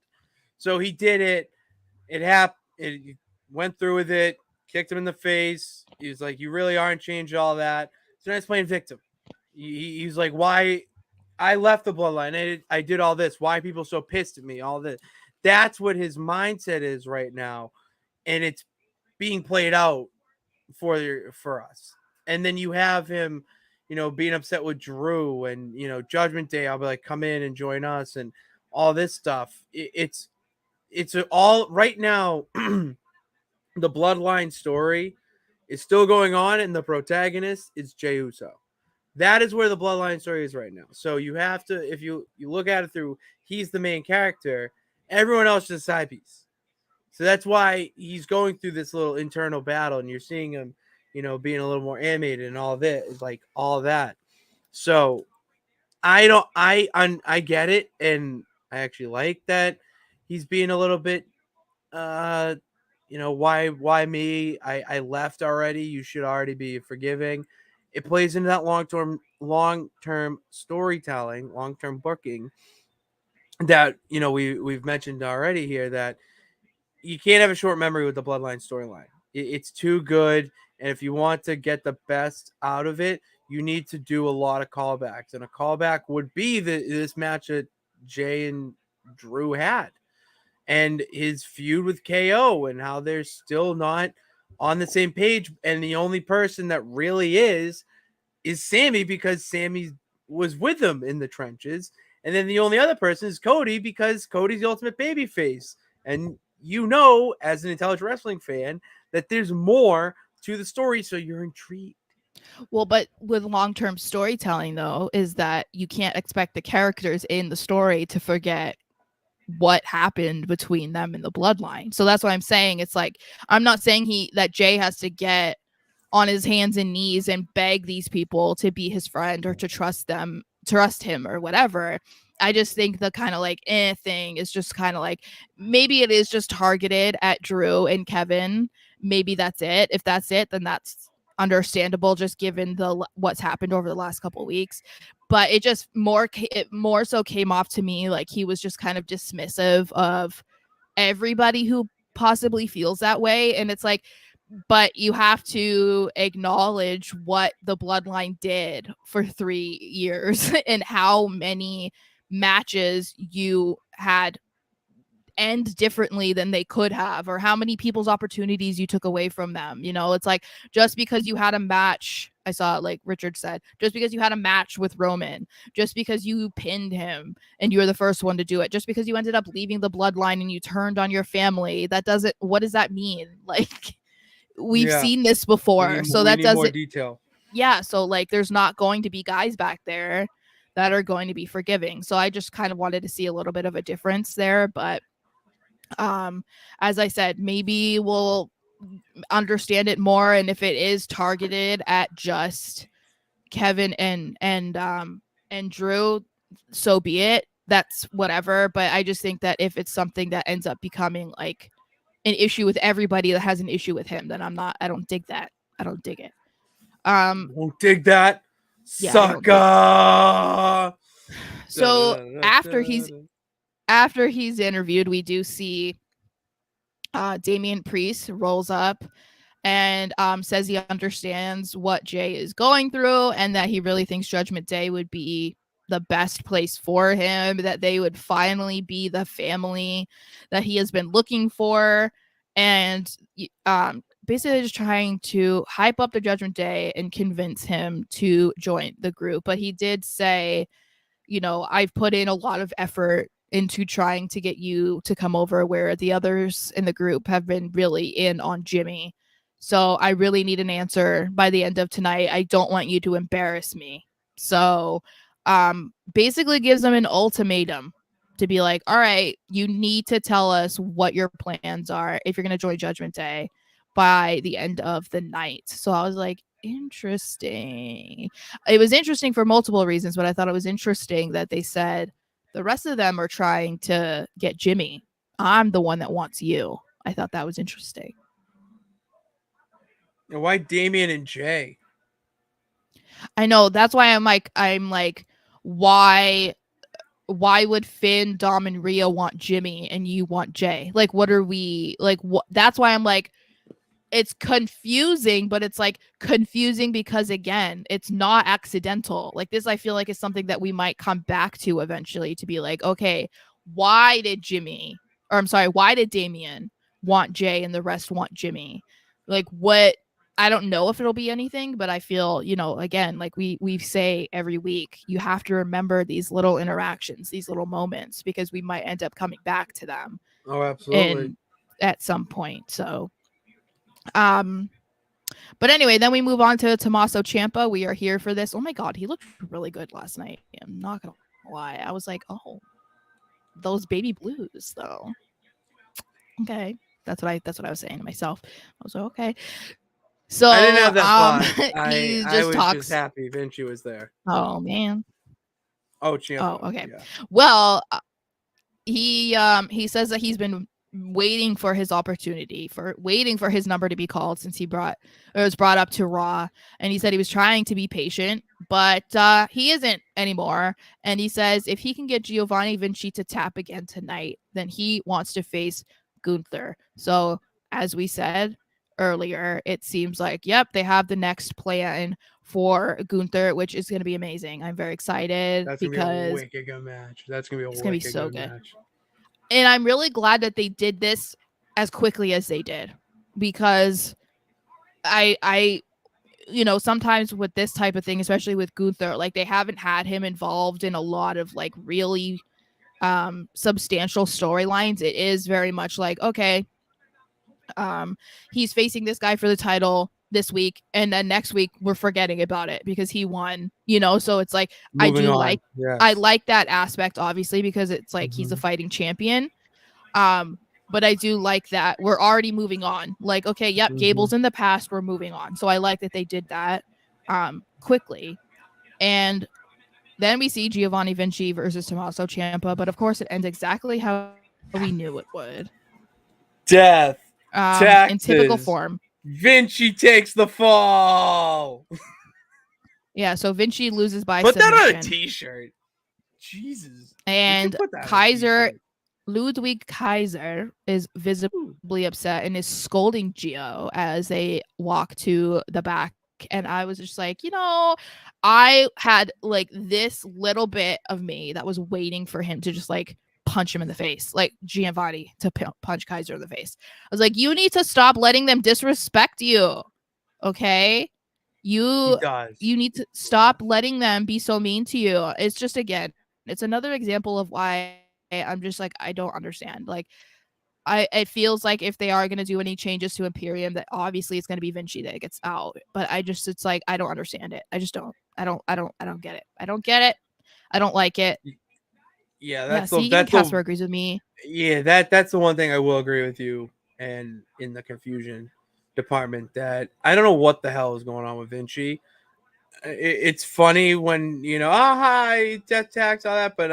So he did it. It happened. It went through with it. Kicked him in the face. He was like, "You really aren't changed all that." So now he's playing victim. He's like, "Why? I left the bloodline. I did all this. Why are people so pissed at me? All this." That's what his mindset is right now, and it's being played out for us. And then you have him, being upset with Drew, and Judgment Day, I'll be like, come in and join us, and all this stuff. It's all right now. The bloodline story is still going on, and the protagonist is Jey Uso. That is where the bloodline story is right now. So you have to, if you look at it through, he's the main character, everyone else is a side piece. So that's why he's going through this little internal battle, and you're seeing him, being a little more animated and all this, like all that. So I get it, and I actually like that he's being a little bit, why me? I left already. You should already be forgiving. It plays into that long-term storytelling, long-term booking that we've mentioned already here, that you can't have a short memory with the bloodline storyline. It's too good, and if you want to get the best out of it, you need to do a lot of callbacks, and a callback would be this match that Jay and Drew had, and his feud with KO, and how they're still not on the same page, and the only person that really is Sammy, because Sammy was with them in the trenches, and then the only other person is Cody, because Cody's the ultimate babyface. And as an intelligent wrestling fan, that there's more to the story, so you're intrigued. Well, but with long-term storytelling though, is that you can't expect the characters in the story to forget what happened between them and the bloodline. So that's what I'm saying. It's like, I'm not saying that Jay has to get on his hands and knees and beg these people to be his friend or to trust him or whatever. I just think the kind of like thing is just kind of like, maybe it is just targeted at Drew and Kevin. Maybe that's it. If that's it, then that's understandable, just given what's happened over the last couple of weeks. But it just more so came off to me like he was just kind of dismissive of everybody who possibly feels that way. And it's like, but you have to acknowledge what the bloodline did for 3 years and how many matches you had end differently than they could have, or how many people's opportunities you took away from them. You know, it's like, just because you had a match, I saw it like Richard said, just because you had a match with Roman, just because you pinned him and you were the first one to do it, just because you ended up leaving the bloodline and you turned on your family, what does that mean? Like, we've seen this before. So that doesn't more detail. Yeah, so like there's not going to be guys back there that are going to be forgiving. So I just kind of wanted to see a little bit of a difference there, but as I said, maybe we'll understand it more, and if it is targeted at just Kevin and Drew, so be it. That's whatever. But I just think that if it's something that ends up becoming like an issue with everybody that has an issue with him, then I don't dig that. I don't dig it. Won't dig that. Yeah, Sucker. So after he's interviewed, we do see Damian Priest rolls up and says he understands what Jay is going through and that he really thinks Judgment Day would be the best place for him, that they would finally be the family that he has been looking for, and basically just trying to hype up the Judgment Day and convince him to join the group. But he did say, you know, I've put in a lot of effort into trying to get you to come over, where the others in the group have been really in on Jimmy. So I really need an answer by the end of tonight. I don't want you to embarrass me. So basically gives them an ultimatum to be like, all right, you need to tell us what your plans are if you're going to join Judgment Day by the end of the night. So I was like, interesting. It was interesting for multiple reasons, but I thought it was interesting that they said the rest of them are trying to get Jimmy. I'm the one that wants you. I thought that was interesting. Why Damian and Jay? I know, that's why I'm like, why would Finn, Dom, and Rhea want Jimmy and you want Jay? Like, what are we like? What? That's why I'm like, it's confusing, but it's like confusing because, again, it's not accidental. Like, this I feel like is something that we might come back to eventually, to be like, okay, why did Damian want Jay and the rest want Jimmy? Like, what? I don't know if it'll be anything, but I feel, you know, again, like we say every week, you have to remember these little interactions, these little moments, because we might end up coming back to them. Oh, absolutely. And at some point. So but anyway, then we move on to Tommaso Ciampa. We are here for this. Oh my god, he looked really good last night. I'm not gonna lie. I was like, oh, those baby blues though. Okay. That's what I was saying to myself. I was like, okay. So I didn't have that thought. he I just was talks. just happy Vinci was there. Oh man. Oh, Ciampa. Oh, okay. Yeah. Well, he says that he's been waiting for his opportunity, waiting for his number to be called since was brought up to Raw, and he said he was trying to be patient, but he isn't anymore. And he says if he can get Giovanni Vinci to tap again tonight, then he wants to face Gunther. So as we said earlier, it seems like, yep, they have the next plan for Gunther, which is going to be amazing. I'm very excited. That's going to be a wicked good match. That's going to be a wicked good match. And I'm really glad that they did this as quickly as they did, because I you know, sometimes with this type of thing, especially with Gunther, like they haven't had him involved in a lot of like really substantial storylines. It is very much like, okay, he's facing this guy for the title. this week, and then next week we're forgetting about it because he won, so it's like Moving on. Yes. I like that aspect, obviously, because it's like he's a fighting champion. But I do like that we're already moving on. Like, okay, yep, Gable's in the past, we're moving on. So I like that they did that quickly. And then we see Giovanni Vinci versus Tommaso Ciampa, but of course it ends exactly how we knew it would. Death. In typical Taxes. form. Vinci takes the fall. Yeah, so Vinci loses by put submission. Put that on a t-shirt. Jesus. And Kaiser, Ludwig Kaiser, is visibly upset and is scolding Gio as they walk to the back. And I was just like, I had like this little bit of me that was waiting for him to just like punch him in the face, like Giovanni to punch Kaiser in the face. I was like, you need to stop letting them disrespect you. Okay? You need to stop letting them be so mean to you. It's just, again, it's another example of why I'm just like, I don't understand. Like, it feels like if they are going to do any changes to Imperium, that obviously it's going to be Vinci that gets out. But it's like, I don't understand it. I just don't. I don't get it. I don't get it. I don't like it. Yeah, that's Casper agrees with me. Yeah, that's the one thing I will agree with you. And in the confusion department, that I don't know what the hell is going on with Vinci. It's funny when hi, death tax, all that, but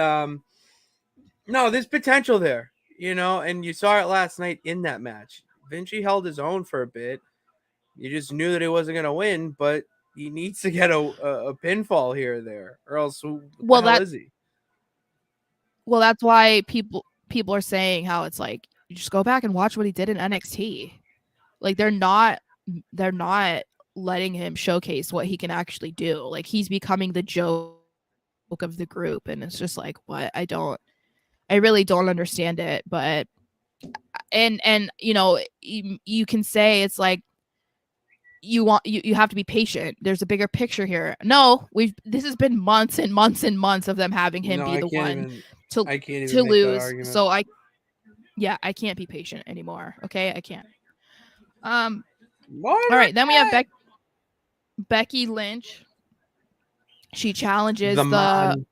no, there's potential there, and you saw it last night in that match. Vinci held his own for a bit. You just knew that he wasn't gonna win, but he needs to get a pinfall here or there, or else who the hell is he? Well, that's why people are saying how it's like, you just go back and watch what he did in NXT. Like, they're not letting him showcase what he can actually do. Like, he's becoming the joke of the group, and it's just like, what? I really don't understand it. But and you can say it's like, you have to be patient. There's a bigger picture here. No, this has been months and months and months of them having him be the one to lose. So I can't be patient anymore. Okay, I can't. All right, then we have Becky Lynch. She challenges the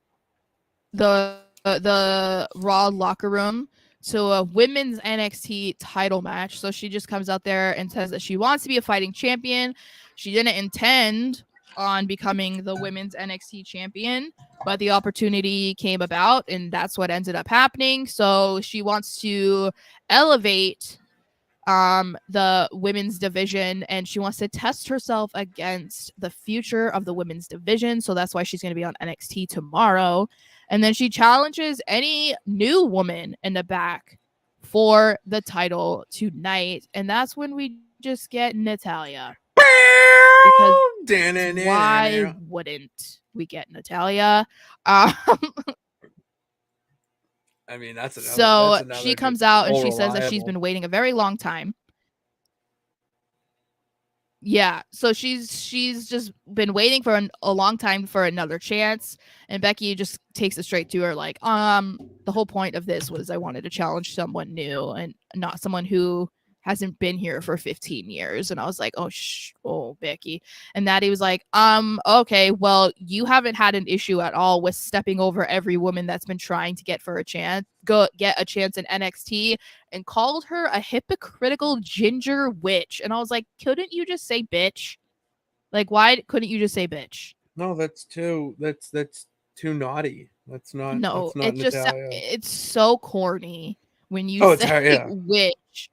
Raw locker room to a women's NXT title match. So she just comes out there and says that she wants to be a fighting champion. She didn't intend on becoming the women's NXT champion, but the opportunity came about, and that's what ended up happening. So she wants to elevate the women's division, and she wants to test herself against the future of the women's division. So that's why she's going to be on NXT tomorrow. And then she challenges any new woman in the back for the title tonight. And that's when we just get Natalya. Because why wouldn't we get Natalya? I mean, that's another. So that's another she comes out and she says that she's been waiting a very long time. Yeah, so she's just been waiting for a long time for another chance, and Becky just takes it straight to her, like, the whole point of this was I wanted to challenge someone new and not someone who hasn't been here for 15 years. And I was like, oh, Becky. And Natty was like, okay, well, you haven't had an issue at all with stepping over every woman that's been trying to get a chance in NXT, and called her a hypocritical ginger witch. And I was like, couldn't you just say bitch? Like, why couldn't you just say bitch? No, that's too naughty. That's not. No, that's not Natalya. It's so corny when you say witch.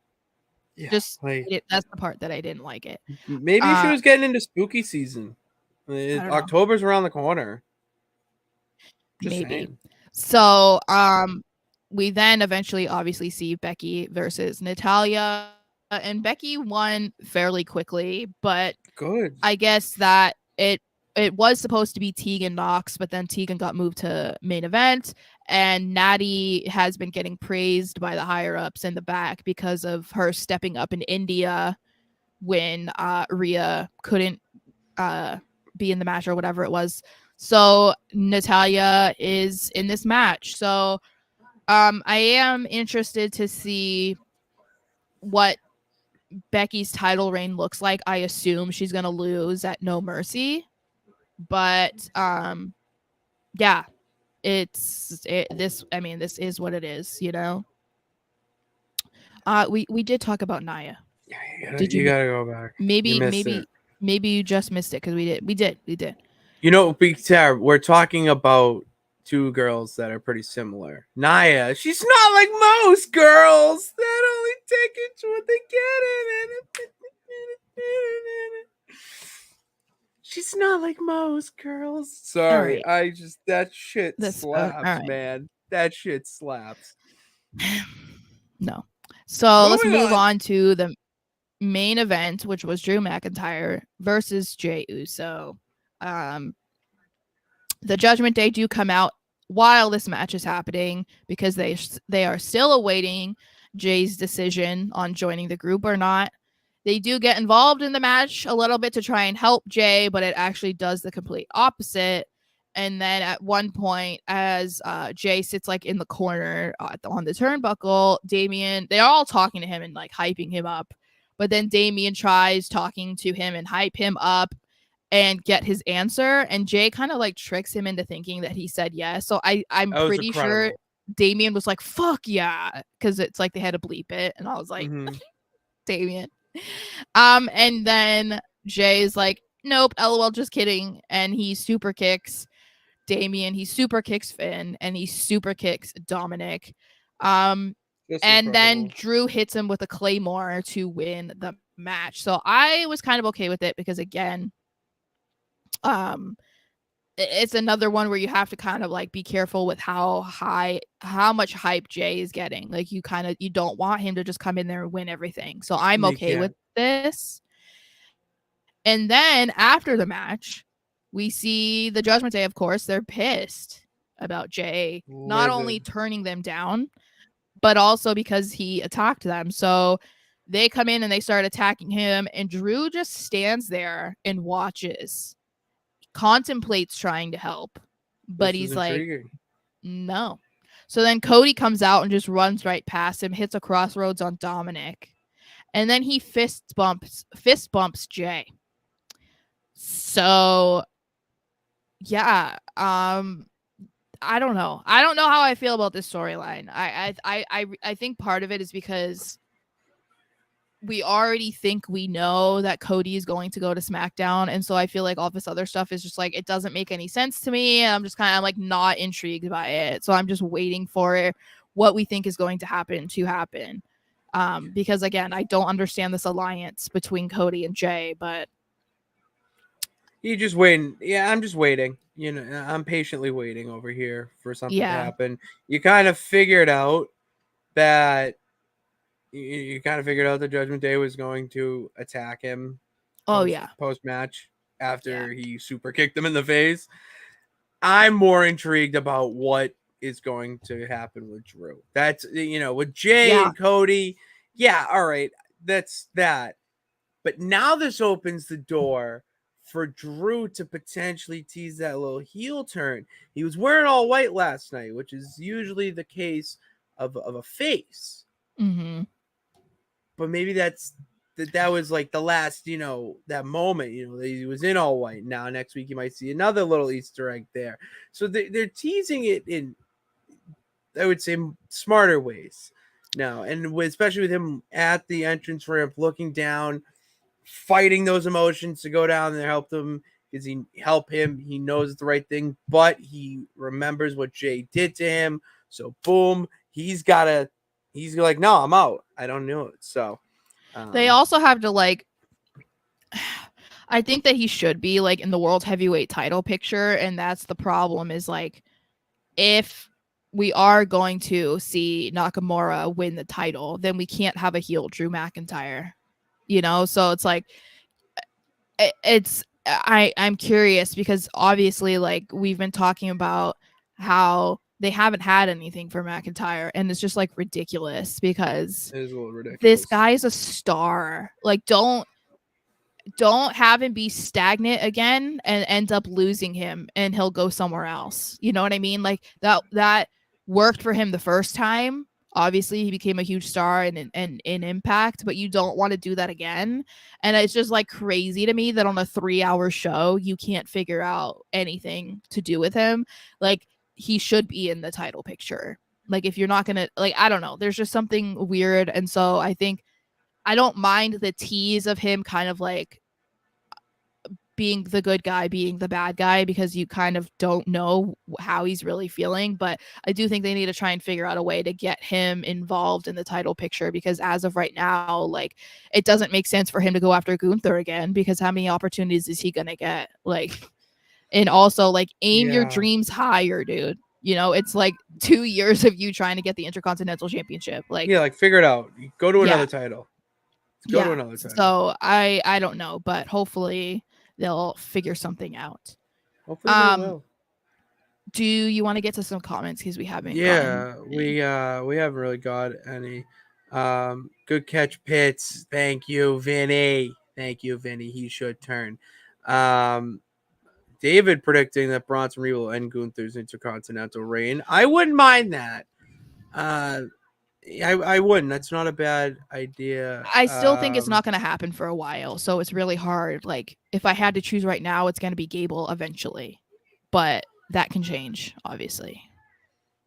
Yeah, that's the part that I didn't like it. Maybe she was getting into spooky season. October's around the corner. Maybe. Saying. So, we then eventually obviously see Becky versus Natalya, and Becky won fairly quickly, but good. I guess that it was supposed to be Tegan Nox, but then Tegan got moved to main event, and Natty has been getting praised by the higher ups in the back because of her stepping up in India when Rhea couldn't be in the match or whatever it was. So Natalya is in this match. So I am interested to see what Becky's title reign looks like, I assume she's gonna lose at No Mercy. But yeah, this is what it is, you know. We did talk about Naya. Yeah, Did you you gotta go back. You maybe missed it. maybe maybe you just missed it because we did. You know, Big Sarah, we're talking about two girls that are pretty similar. Naya, she's not like most girls that only take it to what they get in. She's not like most girls. All Sorry, right, that shit this all slaps, right. man. That shit slaps. No, so let's Moving move on. on to the main event, which was Drew McIntyre versus Jey Uso. Um, the Judgment Day do come out while this match is happening because they are still awaiting Jay's decision on joining the group or not. They do get involved in the match a little bit to try and help Jay, but it actually does the complete opposite. And then at one point, as Jay sits like in the corner on the turnbuckle, Damien, they're all talking to him and like hyping him up. But then Damien tries talking to him and hype him up and get his answer. And Jay kind of like tricks him into thinking that he said yes. So I'm That was pretty sure incredible. Damien was like, fuck yeah. Cause it's like they had to bleep it. And I was like, Mm-hmm. Damien. And then Jay's like, nope, LOL, just kidding. And he super kicks Damien, he super kicks Finn, and he super kicks Dominic. That's And then incredible. Drew hits him with a Claymore to win the match. So I was kind of okay with it because again, um, it's another one where you have to kind of like be careful with how much hype Jay is getting. Like you don't want him to just come in there and win everything. So I'm You okay with can't. this. And then after the match, we see the Judgment Day, of course, they're pissed about Jay not only Livid. turning them down, but also because he attacked them. So they come in and they start attacking him, and Drew just stands there and watches, contemplates trying to help, but This is he's like, intriguing. no. So then Cody comes out and just runs right past him, hits a crossroads on Dominic, and then he fist bumps Jay. So yeah, I don't know. I don't know how I feel about this storyline. I think part of it is because we already think we know that Cody is going to go to SmackDown, and so I feel like all this other stuff is just like it doesn't make any sense to me. I'm just kind of like not intrigued by it, so I'm just waiting for it, what we think is going to happen. Because again, I don't understand this alliance between Cody and Jay, but You just waiting. Yeah, I'm just waiting. You know, I'm patiently waiting over here for something to yeah, happen. You kind of figured out that you kind of figured out the Judgment Day was going to attack him oh yeah, post match yeah, after he super kicked him in the face. I'm more intrigued about what is going to happen with Drew. That's with Jay yeah. and Cody. Yeah, all right, that's that. But now this opens the door for Drew to potentially tease that little heel turn. He was wearing all white last night, which is usually the case of a face. Mm-hmm. But maybe that was like the last, that moment, that he was in all white. Now next week you might see another little Easter egg there. So they're teasing it in, I would say, smarter ways now, and especially with him at the entrance ramp, looking down, fighting those emotions to go down there, help them because he knows it's the right thing, but he remembers what Jay did to him. So boom, he's like, no, I'm out. I don't know it. So They also have to like I think that he should be like in the world heavyweight title picture, and that's the problem is like if we are going to see Nakamura win the title, then we can't have a heel Drew McIntyre. So it's like I'm curious because obviously like we've been talking about how they haven't had anything for McIntyre, and it's just like ridiculous because it is a little this ridiculous. guy is a star. Like don't have him be stagnant again and end up losing him and he'll go somewhere else. You know what I mean? Like that worked for him the first time. Obviously, he became a huge star and in Impact, but you don't want to do that again. And it's just like crazy to me that on a 3-hour show, you can't figure out anything to do with him. Like, he should be in the title picture. Like, if you're not going to, like, I don't know. There's just something weird. And so I think I don't mind the tease of him kind of like being the good guy, being the bad guy, because you kind of don't know how he's really feeling. But I do think they need to try and figure out a way to get him involved in the title picture, because as of right now, like, it doesn't make sense for him to go after Gunther again, because how many opportunities is he gonna get? Like, and also, like, aim your Yeah. dreams higher, dude. You know, it's like 2 years of you trying to get the Intercontinental Championship. Like, Yeah, like figure it out. Go to yeah, another title. Go to yeah. another title. So I don't know, but hopefully they'll figure something out. Hopefully they Um, will. do you want to get to some comments, because we haven't gotten Yeah, any? we haven't really got any. Good catch, Pitts. Thank you, Vinny. Thank you, Vinny. He should turn. Um, David predicting that Bronson Reed will end Gunther's intercontinental reign. I wouldn't mind that. Uh, I wouldn't. That's not a bad idea. I still think it's not going to happen for a while, so it's really hard. Like, if I had to choose right now, it's going to be Gable eventually, but that can change, obviously.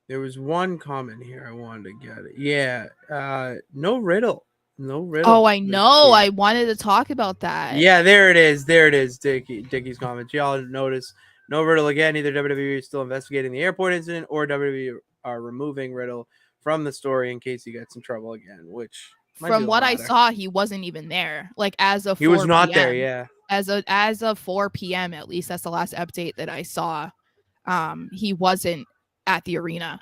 There was one comment here I wanted to get. Yeah. No Riddle. No Oh, Riddle I this know. year. I wanted to talk about that. Yeah, there it is. There it is. Dickie's comments. Y'all notice no Riddle again. Either WWE is still investigating the airport incident or WWE are removing Riddle from the story in case he gets in trouble again, which might be From the what I latter. saw, he wasn't even there. Like, as of He was 4 not there. p.m. Yeah. As of 4 p.m. at least, that's the last update that I saw. He wasn't at the arena.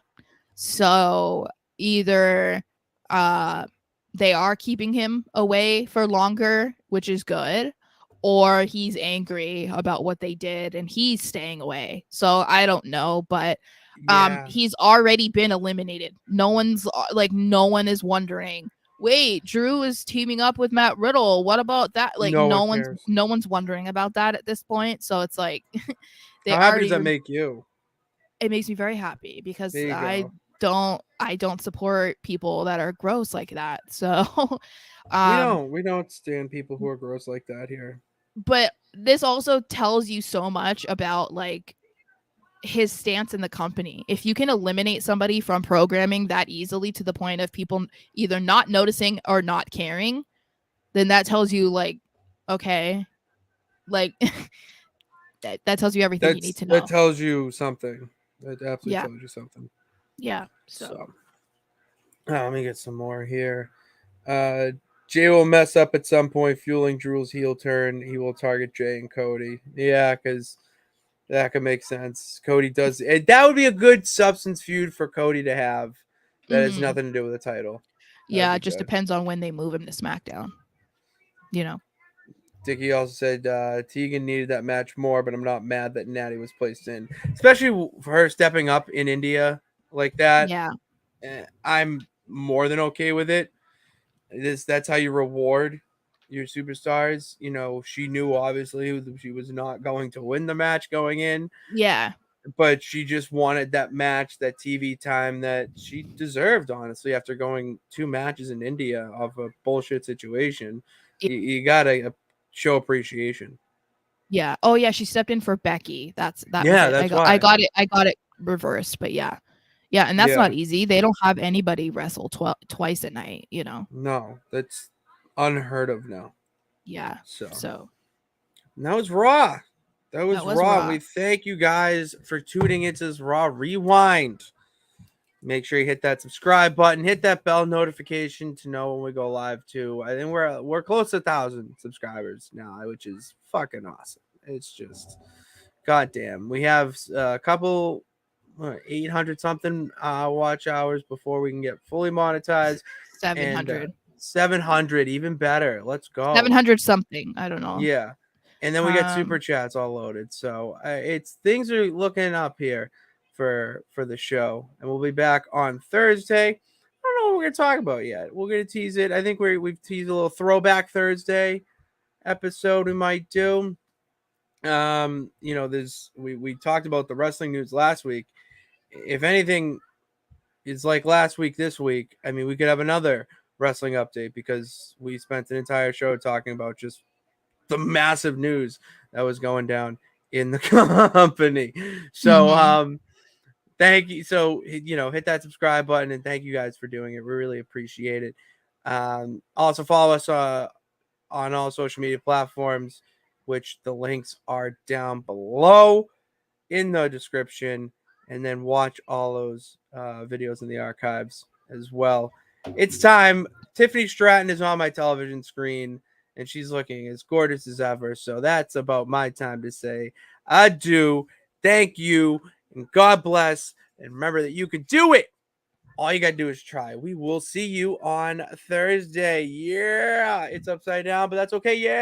So either uh they are keeping him away for longer, which is good, or he's angry about what they did and he's staying away. So I don't know, but Yeah. he's already been eliminated. No one is wondering, wait, Drew is teaming up with Matt Riddle. What about that? Like, No one no one's cares. no one's wondering about that at this point. So it's like they How happy does already that make you? it makes me very happy, because There you go. I don't support people that are gross like that. So We um don't. We don't stand people who are gross like that here. but this also tells you so much about, like, his stance in the company. If you can eliminate somebody from programming that easily to the point of people either not noticing or not caring, then that tells you, like, okay, like, that tells you everything you need to That know. tells you something. That absolutely Yeah. tells you something. Yeah. So So let me get some more here. Uh, Jay will mess up at some point, fueling Drew's heel turn. He will target Jay and Cody. Yeah, because that could make sense. Cody does. That would be a good substance feud for Cody to have. That has mhm. nothing to do with the title. That would Yeah, be it just good. depends on when they move him to SmackDown. You know. Dickie also said Tegan needed that match more, but I'm not mad that Natty was placed in, especially for her stepping up in India like that. Yeah. I'm more than okay with it. That's how you reward your superstars. You know, she knew obviously she was not going to win the match going in, Yeah. but she just wanted that match, that TV time that she deserved, honestly, after going 2 matches in India of a bullshit situation. You gotta show appreciation. Yeah. Oh yeah, she stepped in for Becky. That was Yeah, it. that's I why. got it. I got it reversed, but yeah. Yeah, and that's Yeah, not easy. They don't have anybody wrestle twice a night, you know. no, that's unheard of now. Yeah. So So, and that was Raw. That that was was Raw. raw. We thank you guys for tuning into this Raw Rewind. Make sure you hit that subscribe button, hit that bell notification to know when we go live too. I think we're close to 1,000 subscribers now, which is fucking awesome. It's just goddamn. We have a couple 800 something watch hours before we can get fully monetized, and 700. 700 even better. Let's go. 700 something. I don't know. Yeah. And then we get super Um chats all loaded. So it's things are looking up here for the show. And we'll be back on Thursday. I don't know what we're gonna talk about yet. We're gonna tease it. I think we've teased a little throwback Thursday episode we might do. There's we talked about the wrestling news last week. If anything, it's like last week, this week. I mean, we could have another wrestling update because we spent an entire show talking about just the massive news that was going down in the company. So, Mhm. thank you. So, hit that subscribe button, and thank you guys for doing it. We really appreciate it. Also follow us on all social media platforms, which the links are down below in the description, and then watch all those videos in the archives as well. It's time. Tiffany Stratton is on my television screen, and she's looking as gorgeous as ever. So that's about my time to say adieu. Thank you, and God bless. And remember that you can do it. All you got to do is try. We will see you on Thursday. Yeah, it's upside down, but that's okay. Yeah.